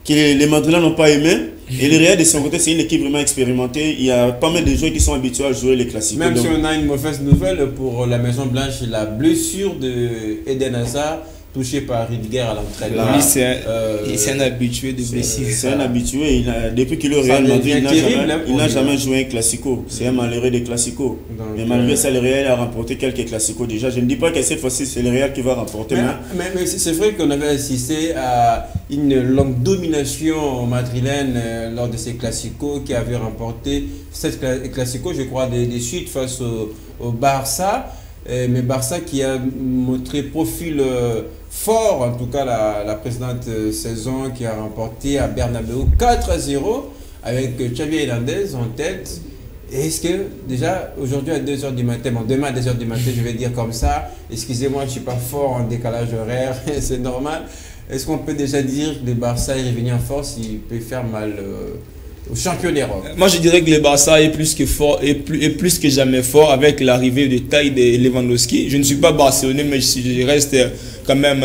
les Madrilènes n'ont pas aimé. Et le Real de son côté, c'est une équipe vraiment expérimentée. Il y a pas mal de joueurs qui sont habitués à jouer les classiques. Même si on a une mauvaise nouvelle pour la Maison Blanche, la blessure de Eden Hazard touché par une guerre à l'entraînement. Lui, c'est un habitué de blessure. C'est un habitué. Depuis qu'il est au Real Madrid, il n'a jamais joué un classico. C'est un malheureux des classicos. Mais malgré ça, le Real a remporté quelques classicos déjà. Je ne dis pas que cette fois-ci, c'est le Real qui va remporter. Mais c'est vrai qu'on avait assisté à une longue domination madrilène lors de ces classicos qui avait remporté 7 classicos, je crois, des suites face au Barça. Mais Barça qui a montré profil fort, en tout cas la précédente saison, qui a remporté à Bernabéu 4-0 avec Xavi Hernandez en tête. Est-ce que déjà aujourd'hui à 2h du matin, bon demain à 2h du matin je vais dire comme ça, excusez-moi je ne suis pas fort en décalage horaire, c'est normal. Est-ce qu'on peut déjà dire que le Barça est revenu en force, il peut faire mal au champion d'Europe? Moi je dirais que le Barça est plus que fort et plus que jamais fort avec l'arrivée de taille de Lewandowski. Je ne suis pas barcelonais mais je reste quand même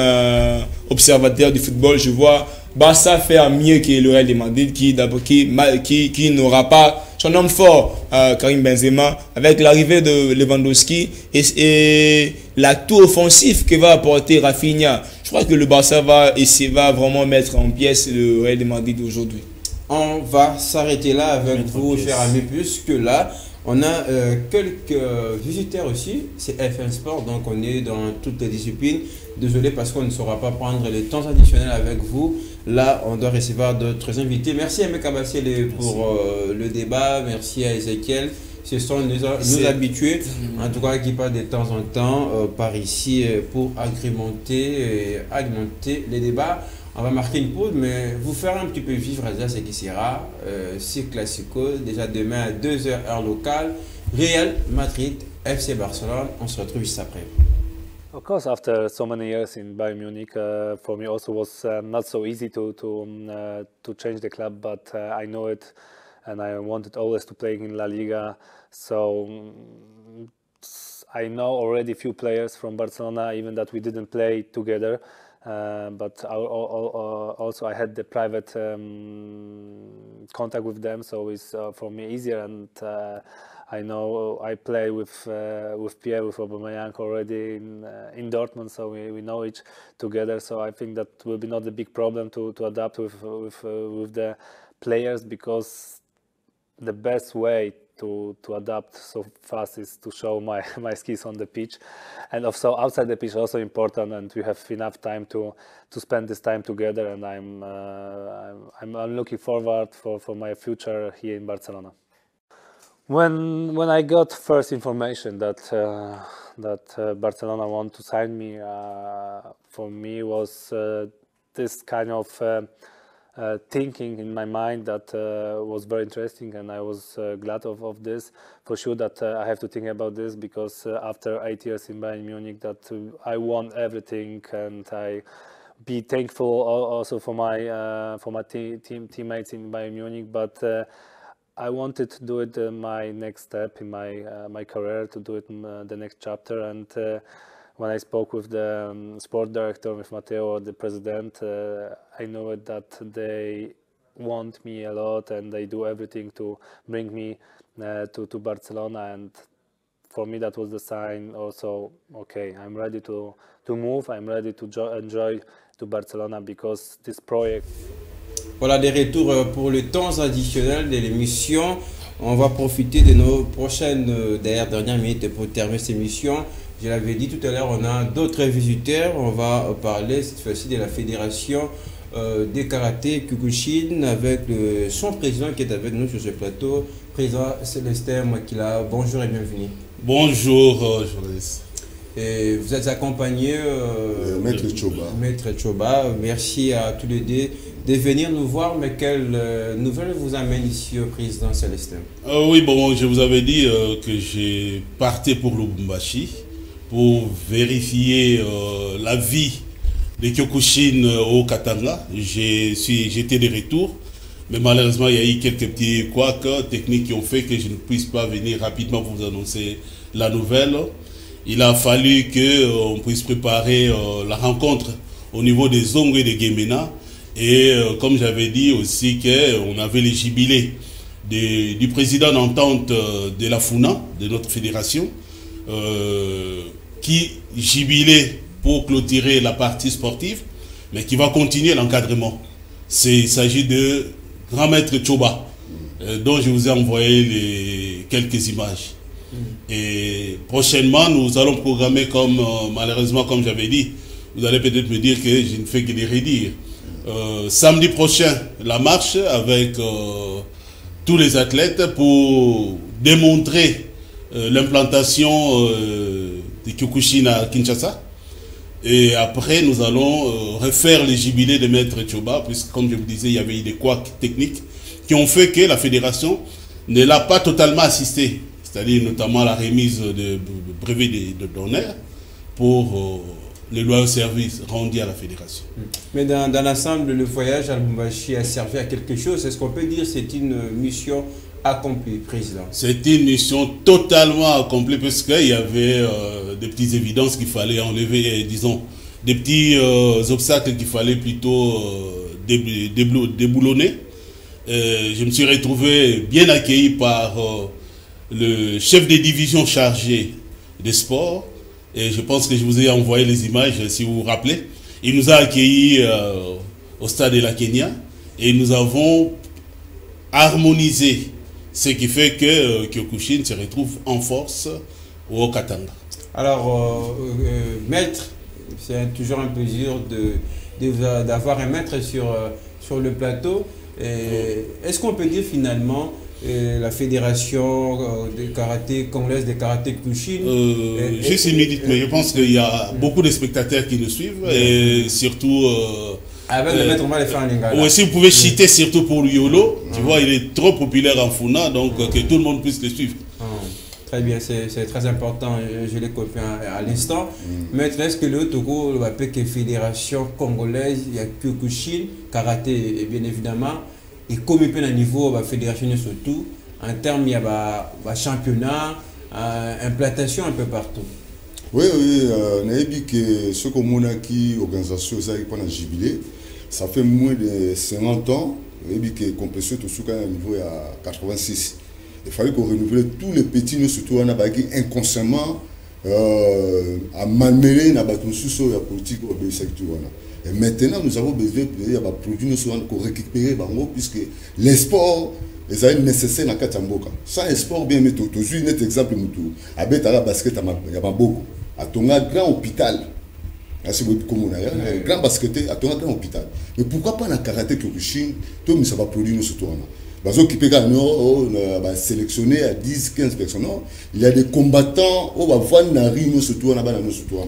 observateur du football. Je vois Barça faire mieux que le Real de Madrid qui n'aura pas son homme fort, Karim Benzema, avec l'arrivée de Lewandowski et l'atout offensif que va apporter Rafinha. Je crois que le Barça va vraiment mettre en pièce le Real de Madrid aujourd'hui. On va s'arrêter là avec vous, chers amis, puisque là, on a quelques visiteurs aussi. C'est FM Sport, donc on est dans toutes les disciplines. Désolé parce qu'on ne saura pas prendre les temps additionnels avec vous. Là, on doit recevoir d'autres invités. Merci à Meka Bassele pour le débat. Merci à Ezekiel. Ce sont nos habitués, en tout cas qui passent de temps en temps par ici pour agrémenter et alimenter les débats. On va marquer une pause, mais vous faire un petit peu vivre à ce qui sera. C'est Classico, déjà demain à 2h heure locale. Real Madrid, FC Barcelone. On se retrouve juste après. Of course, after so many years in Bayern Munich, for me also was not so easy to change the club, but I know it, and I wanted always to play in La Liga. So I know already few players from Barcelona, even that we didn't play together. But also I had the private contact with them, so it's for me easier. And I know I play with Pierre, with Aubameyang already in Dortmund, so we know each together. So I think that will be not a big problem to adapt with the players, because the best way to adapt so fast is to show my skills on the pitch, and also outside the pitch also important, and we have enough time to spend this time together, and I'm looking forward for my future here in Barcelona. When I got first information that Barcelona want to sign me, for me was this kind of thinking in my mind that was very interesting, and I was glad of this. For sure that I have to think about this, because after 8 years in Bayern Munich, that I won everything, and I be thankful also for my teammates in Bayern Munich. But I wanted to do it my next step in my career, to do it in the next chapter. And when I spoke with the sport director, with Matteo, or the president, I know that they want me a lot, and they do everything to bring me to Barcelona. And for me, that was the sign also, okay, I'm ready to move, I'm ready to enjoy to Barcelona, because this project. Voilà des retours pour le temps additionnel de l'émission. On va profiter de nos prochaines dernières minutes pour terminer cette émission. Je l'avais dit tout à l'heure, on a d'autres visiteurs. On va parler cette fois-ci de la fédération des karaté Kyokushin avec son président qui est avec nous sur ce plateau, président Célestin Makila. Bonjour et bienvenue. Bonjour, journaliste. Et vous êtes accompagné Maître Choba. Maître Choba, merci à tous les deux de venir nous voir. Mais quelles nouvelles vous amène ici au président Célestin? Oui, bon, je vous avais dit que j'ai parti pour Lubumbashi pour vérifier la vie des Kyokushin au Katanga. J'étais de retour, mais malheureusement, il y a eu quelques petits couacs techniques qui ont fait que je ne puisse pas venir rapidement pour vous annoncer la nouvelle. Il a fallu qu'on puisse préparer la rencontre au niveau des Zongo et des Gemena. Et comme j'avais dit aussi qu'on avait les jubilés du président d'entente de la FUNA, de notre fédération, qui jubilait pour clôturer la partie sportive, mais qui va continuer l'encadrement. Il s'agit de Grand Maître Tchoba, dont je vous ai envoyé quelques images. Et prochainement, nous allons programmer comme, malheureusement, comme j'avais dit, vous allez peut-être me dire que je ne fais que les redire. Samedi prochain, la marche avec tous les athlètes pour démontrer l'implantation de Kyokushin à Kinshasa. Et après, nous allons refaire les jubilés de Maître Tchoba, puisque, comme je vous disais, il y avait eu des couacs techniques qui ont fait que la fédération ne l'a pas totalement assisté. C'est-à-dire notamment la remise de brevets d'honneur pour les loyaux services rendus à la fédération. Mais dans l'ensemble, le voyage à Lubumbashi a servi à quelque chose. Est-ce qu'on peut dire que c'est une mission accomplie, Président? C'est une mission totalement accomplie, parce qu'il y avait des petites évidences qu'il fallait enlever, disons, des petits obstacles qu'il fallait plutôt déboulonner. Je me suis retrouvé bien accueilli par le chef de division chargé des sports, et je pense que je vous ai envoyé les images, si vous vous rappelez. Il nous a accueillis au stade de la Kenya, et nous avons harmonisé, ce qui fait que Kyokushin se retrouve en force au Katanga. Alors, maître, c'est toujours un plaisir d'avoir un maître sur le plateau. Est-ce qu'on peut dire finalement la fédération de karaté congolaise de karaté Kyokushin, juste une minute, mais je pense qu'il y a beaucoup de spectateurs qui nous suivent, et surtout avec le maître, on va les faire en lingala. Oui, si vous pouvez citer surtout pour Yolo, tu vois, il est trop populaire en Funa, donc que tout le monde puisse le suivre. Très bien, c'est très important, je l'ai compris à l'instant. Maître, est-ce que le Togo va appeler que fédération congolaise, il y a Kyokushin, karaté, et bien évidemment, et comme il peut à niveau de la fédération surtout, en termes il y a un championnat, implantation un peu partout. Oui, on a dit que ce qu'on a qui organisation ça pendant le jubilé, ça fait moins de 50 ans, on a dit que compétition tout ce à niveau à 86. Il fallait qu'on renouvelle tous les petits, nous surtout on a bagui inconsciemment à malmener na baton sous la politique au secteur. Et maintenant nous avons besoin de produits nous récupérer puisque les sports est nécessaire dans Katamboka. Sans sport bien mais tout un exemple mutu abetala basket ya maboko à ton grand hôpital. Grand basket à ton grand hôpital. Mais pourquoi pas dans karaté Kyokushin, tout mais ça va produire nous surtout qui peut sélectionner à 10-15 personnes. Il y a des combattants qui vont voir Narino surtout.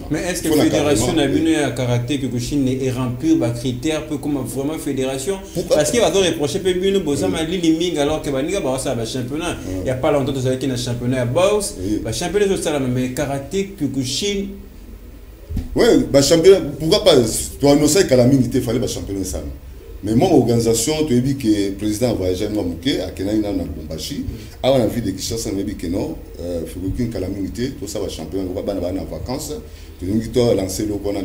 Mais est-ce que la fédération a karaté Kyokushin est remplie de critères comme vraiment fédération? Parce qu'il va reprocher que nous avons alors que nous avons un championnat. Il n'y a pas longtemps que nous avons un championnat à Baus. Le championnat mais karaté Kyokushin. Oui, championnat. Pourquoi pas? Toi, nous savons qu'à la minute, il fallait un championnat. Mais mon organisation, tu as dit que le président voyagé à Mouké, à Kenaïna, à Lubumbashi, à la ville de Kinshasa, on a dit que non, il faut aucune calamité, tout ça va champion, on va en vacances. Tu as dit que tu as lancé le Kona,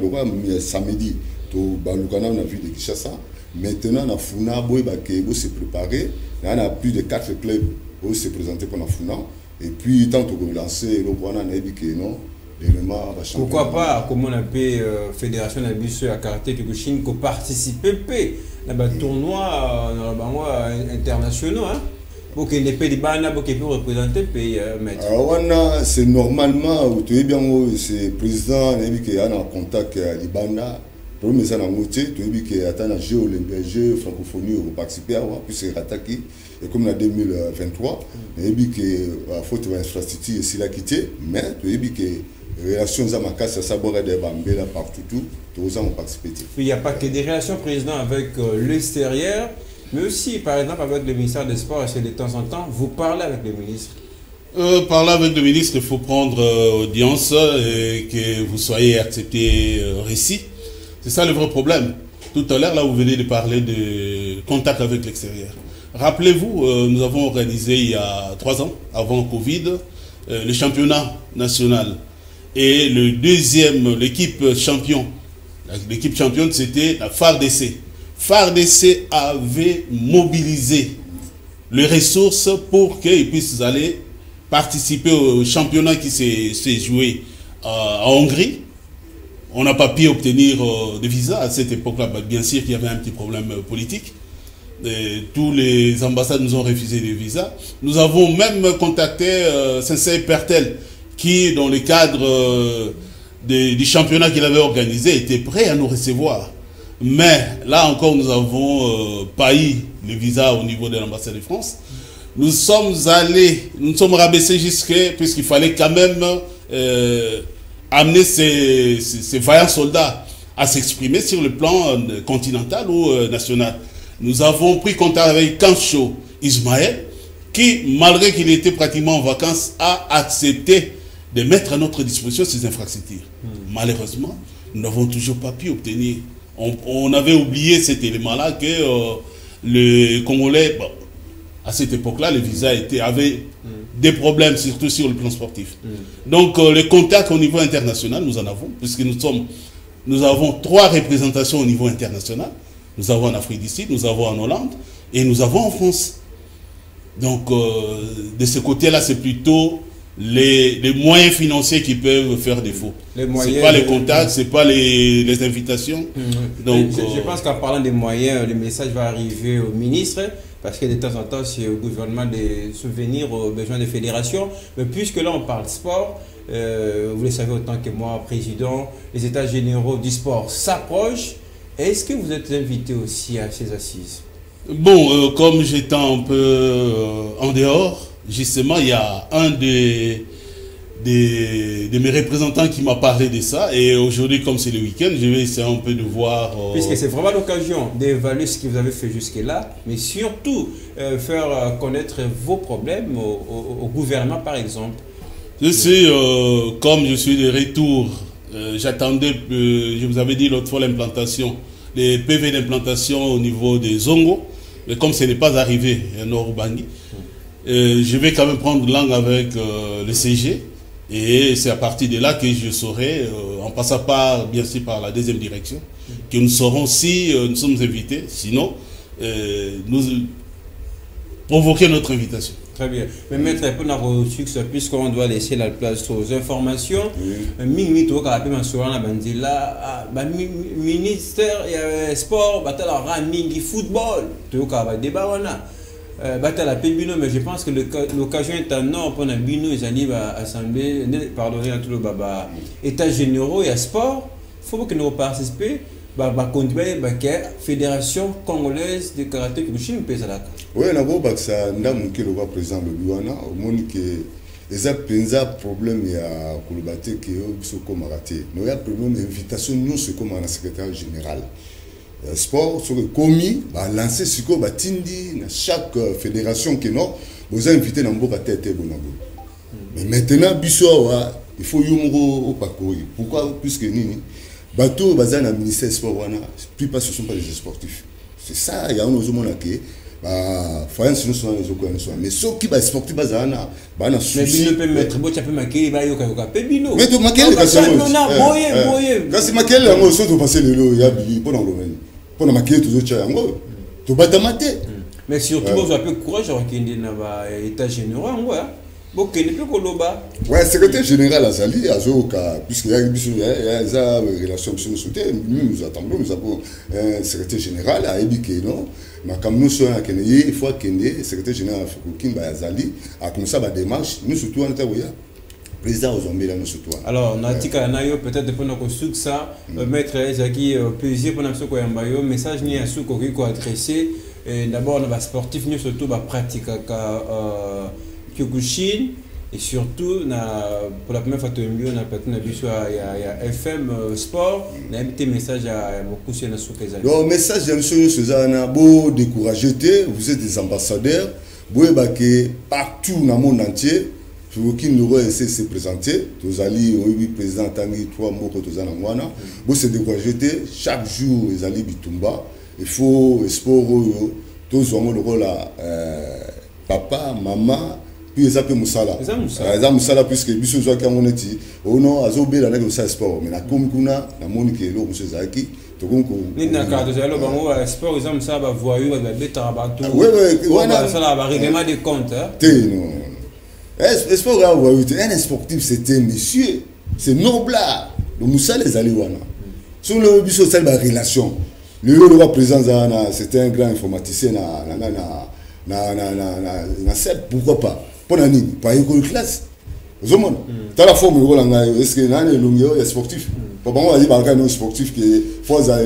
samedi, tu as la ville de Kinshasa. Maintenant, on a Funa, on s'est préparé, on a plus de 4 clubs qui se présentés pour la Funa. Et puis, tant que tu as lancé le Kona, on a dit que non. Pourquoi pas, comme on appelle fédération de à karaté Kyokushin, qui participe à un tournoi international, pour que les pays puissent représenter le pays. Alors, c'est normalement, tu es bien, c'est le président qui est en contact avec les Banda. Le problème, c'est que tu es bien qu'il y a un jeu olympique, jeu francophonie, pour participer, puis c'est attaqué. Et comme en 2023, tu es bien qu'il faut que l'infrastructure ici là quitter, mais tu es bien que les relations avec ça partout, tous ont participé. Il n'y a pas que des relations président avec l'extérieur, mais aussi par exemple avec le ministère des Sports, et de temps en temps, vous parlez avec le ministre. Parler avec le ministre, il faut prendre audience et que vous soyez accepté récit. C'est ça le vrai problème. Tout à l'heure, là, vous venez de parler de contact avec l'extérieur. Rappelez-vous, nous avons organisé il y a 3 ans, avant Covid, le championnat national. Et le deuxième, l'équipe championne, c'était la FARDC. FARDC avait mobilisé les ressources pour qu'ils puissent aller participer au championnat qui s'est joué en Hongrie. on n'a pas pu obtenir de visa. À cette époque-là, bien sûr qu'il y avait un petit problème politique. Et tous les ambassades nous ont refusé des visas. Nous avons même contacté Sensei Pertel, qui, dans le cadre du championnat qu'il avait organisé, était prêt à nous recevoir. Mais là encore, nous n'avons pas eu le visa au niveau de l'ambassade de France. Nous sommes allés, nous nous sommes rabaissés jusqu'à, puisqu'il fallait quand même amener ces vaillants soldats à s'exprimer sur le plan continental ou national. Nous avons pris contact avec Kancho Ismaël, qui, malgré qu'il était pratiquement en vacances, a accepté de mettre à notre disposition ces infrastructures. Malheureusement, nous n'avons toujours pas pu obtenir. On avait oublié cet élément-là que le Congolais, bon, à cette époque-là, le visa avait des problèmes, surtout sur le plan sportif. Donc, les contacts au niveau international, nous en avons, puisque nous avons 3 représentations au niveau international. Nous avons en Afrique du Sud, nous avons en Hollande et nous avons en France. Donc, de ce côté-là, c'est plutôt les moyens financiers qui peuvent faire défaut. Ce n'est pas les contacts, ce n'est pas les invitations. Donc, je pense qu'en parlant des moyens, le message va arriver au ministre, parce que de temps en temps, c'est au gouvernement de subvenir aux besoins des fédérations. Mais puisque là, on parle sport, vous le savez autant que moi, président, les états généraux du sport s'approchent. Est-ce que vous êtes invité aussi à ces assises? Bon, comme j'étais un peu en dehors, justement, il y a un de mes représentants qui m'a parlé de ça. Et aujourd'hui, comme c'est le week-end, je vais essayer un peu de voir... Puisque c'est vraiment l'occasion d'évaluer ce que vous avez fait jusque-là, mais surtout faire connaître vos problèmes au gouvernement, par exemple. Je sais, comme je suis de retour, j'attendais, je vous avais dit l'autre fois, l'implantation, les PV d'implantation au niveau des Zongo, mais comme ce n'est pas arrivé à Nord-Ubangi, je vais quand même prendre langue avec le CG, et c'est à partir de là que je saurai, en passant par, bien sûr, par la deuxième direction, que nous saurons si nous sommes invités, sinon, nous provoquer notre invitation. Très bien. Mais maître, pour notre succès, puisqu'on doit laisser la place aux informations, ministère sport, football, mais je pense que l'occasion est un an pour la Bino, les assemblée, pardonnez à tout le baba, états généraux et à sport, il faut que nous participions. La fédération congolaise de karaté Kyokushin pezalaka. Oui, na bo baksa ndamu ke le président Lobiwana au monde que les penza problème ya kolobate ke biso ko karaté. No ya problème invitation nous c'est comme un secrétaire général. Sport sur le commis ba lancer siko ba tindi na chaque fédération que non vous invitez na mboka tete bonabo. Mais maintenant biso il faut yumuro au parcours. Pourquoi puisque nini bateau basé dans le ministère des Sports, plus pas ce ne sont pas des sportifs. C'est ça, il y a un autre monde qui France nous sommes les autres. Mais ceux qui sont sportifs basés dans le souci. Mais peut mettre beau chapeau maquillé, bah yo kayoka pebino. Mais tu maquilles les personnes. Boye. Quand c'est maquillé les gens, sont passer le lot, il y a billet pour dans le domaine. Pour maquiller tous les autres gens, tu vas te mater. Mais surtout vous avez courage à qui est dans l'état général, ouais, secrétaire général Azali, puisqu'il y a une relation avec nous soutien, nous attendons, nous avons un secrétaire général à Ebike, non? Mais comme nous sommes à Kenya, il faut que le secrétaire général Azali a commencé la démarche, nous surtout en Taouya. Président aux Zambie, nous surtout. Alors, Natika Nayo, peut-être pour notre ça, maître Ezaki, plaisir pour notre Koyambayo, message ni à Souko qui adressé. D'abord, on va sportif, nous surtout, pratique Kyokushin et surtout pour la première fois on a participé à FM Sport, on a invité message à beaucoup sur notre donc message de monsieur Suzana beau décourager, vous êtes des ambassadeurs, vous êtes partout dans le monde entier, pour qui nous essayer de se présenter, vous allez au président Tangi 3 mots que vous avez vous se décourager chaque jour les allez bitumba, il faut sport tous ont le rôle à papa, maman. Puis ils appellent Moussala. Ils ont Moussala puisque biso zo ka moneti. Oh non, azobe la nako sa sport. Mais na comme kuna na monique lo monsieur Zaki. To konko. Ni na ka de lo bango sport ils ont ça ba voyou ba beta ba tout. Ouais, ça là ba règlement de compte. Non. Sport là voyou, un sportif c'était monsieur. C'est noble. Donc Moussa les allés wana. Sur le biso ça la relation. Le président c'était un grand informaticien na CEP, pourquoi pas. Pour nani, pas une classe. Zomon. T'as la forme est-ce que nani longueur est sportif. Papa on va dire par un sportif qui faut à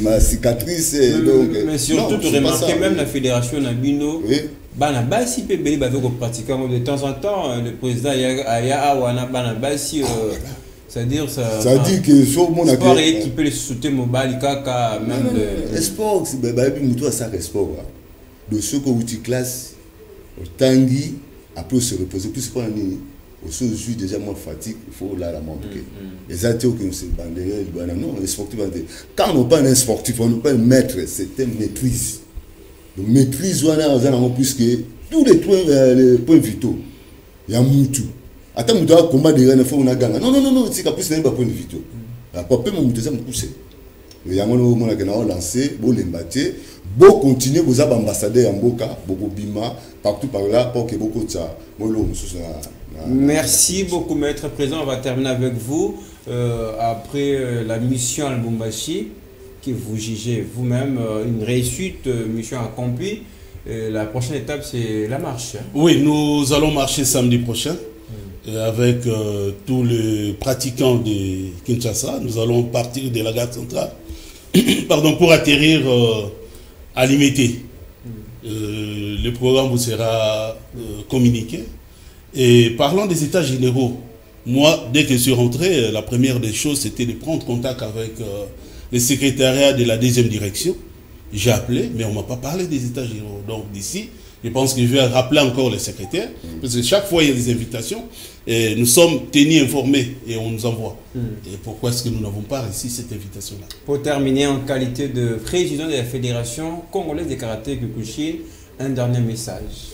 ma cicatrice donc mais surtout tu remarques même la fédération Nabino. Bana basi pe beli baveko pratiquer de temps en temps le président aya wana bana basi c'est-à-dire ça dit que sur mon sport équipé le soutien mobile kaka même le sport c'est ba bi muto ça sport de ce que outil classe au tangi après se reposer plus pas ni au se joue déjà moins fatigue il faut là la manquer les athées qui se banderer non les sportifs quand on pas un sportif on pas un maître c'est une maîtrise. Donc maîtrise on a plus que tous les points vitaux. Il y a Moutou. Attends, Moutou a combat de rien, on a gagné. Non, c'est qu'à plus n'est pas point de vitaux. La papa mon Moutou ça me pousse. Il y a mon a lancé, beau l'embatté, beau continuer vous avez ambassadeur en Boka, beaucoup Bima, partout par là pour que beaucoup de ça. Merci beaucoup maître président, on va terminer avec vous après la mission à Lubumbashi. Que vous jugez vous-même une réussite, mission accomplie. La prochaine étape, c'est la marche. Oui, nous allons marcher samedi prochain avec tous les pratiquants de Kinshasa. Nous allons partir de la gare centrale pour atterrir à Limité. Le programme vous sera communiqué. Et parlant des états généraux, moi, dès que je suis rentré, la première des choses, c'était de prendre contact avec le secrétariat de la deuxième direction. J'ai appelé, mais on ne m'a pas parlé des états généraux. Donc d'ici, je pense que je vais rappeler encore le secrétaire, parce que chaque fois il y a des invitations, et nous sommes tenus informés et on nous envoie. Et pourquoi est-ce que nous n'avons pas reçu cette invitation-là? Pour terminer, en qualité de président de la Fédération congolaise de karaté Kyokushin, un dernier message.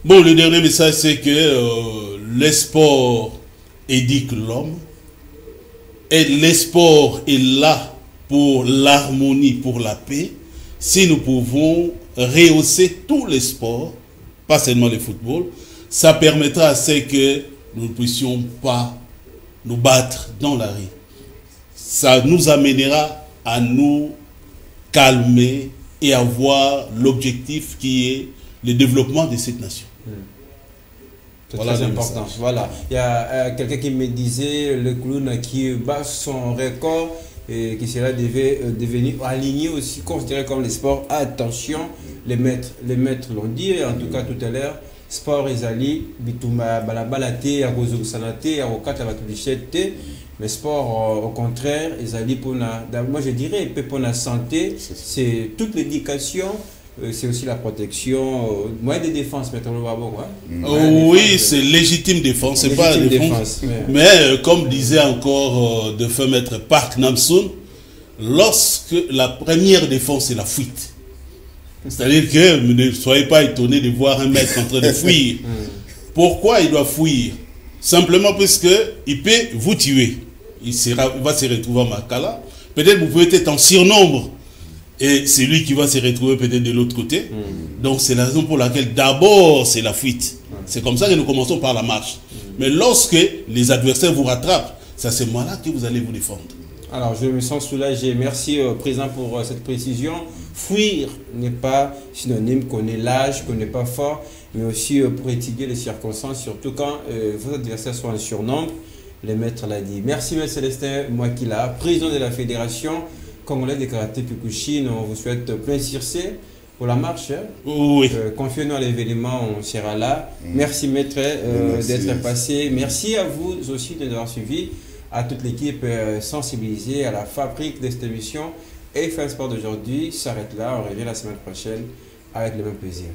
Bon, le dernier message, c'est que le sport éduque l'homme, et le sport est là pour l'harmonie, pour la paix. Si nous pouvons rehausser tous les sports, pas seulement le football, ça permettra à ce que nous ne puissions pas nous battre dans la rue. Ça nous amènera à nous calmer et avoir l'objectif qui est le développement de cette nation. C'est voilà très important. Voilà. Il y a quelqu'un qui me disait, le clown qui bat son record et qui sera devenu aligné aussi, considéré comme les sports. Attention, les maîtres l'ont dit, en tout cas tout à l'heure, sport ezali, bituma balabalate, agozo sanate, avocate avatulichete, mais sport au contraire, ezali pour moi je dirais, pour la santé, c'est toute l'éducation. C'est aussi la protection, moyen de défense, oui, c'est légitime défense, c'est pas défense. Mais comme disait encore de feu maître Park Nam-soon, lorsque la première défense c'est la fuite, c'est-à-dire que ne soyez pas étonnés de voir un maître en train de fuir. Pourquoi il doit fuir? Simplement parce qu'il peut vous tuer. Il va se retrouver à Makala. Peut-être vous pouvez être en surnombre. Et c'est lui qui va se retrouver peut-être de l'autre côté. Donc c'est la raison pour laquelle d'abord c'est la fuite. C'est comme ça que nous commençons par la marche. Mais lorsque les adversaires vous rattrapent, c'est à ce moment-là que vous allez vous défendre. Alors je me sens soulagé. Merci président pour cette précision. Fuir n'est pas synonyme qu'on est lâche, qu'on n'est pas fort, mais aussi pour étudier les circonstances, surtout quand vos adversaires sont en surnombre. Le maître l'a dit. Merci M. Célestin Mwakila, président de la Fédération congolais de karaté Kyokushin. On vous souhaite plein succès pour la marche. Oui. Confiez-nous à l'événement, on sera là. Merci maître d'être passé. Merci à vous aussi de nous avoir suivis, à toute l'équipe sensibilisée, à la fabrique de cette émission. Et FM Sport d'aujourd'hui s'arrête là. On revient la semaine prochaine avec le même plaisir.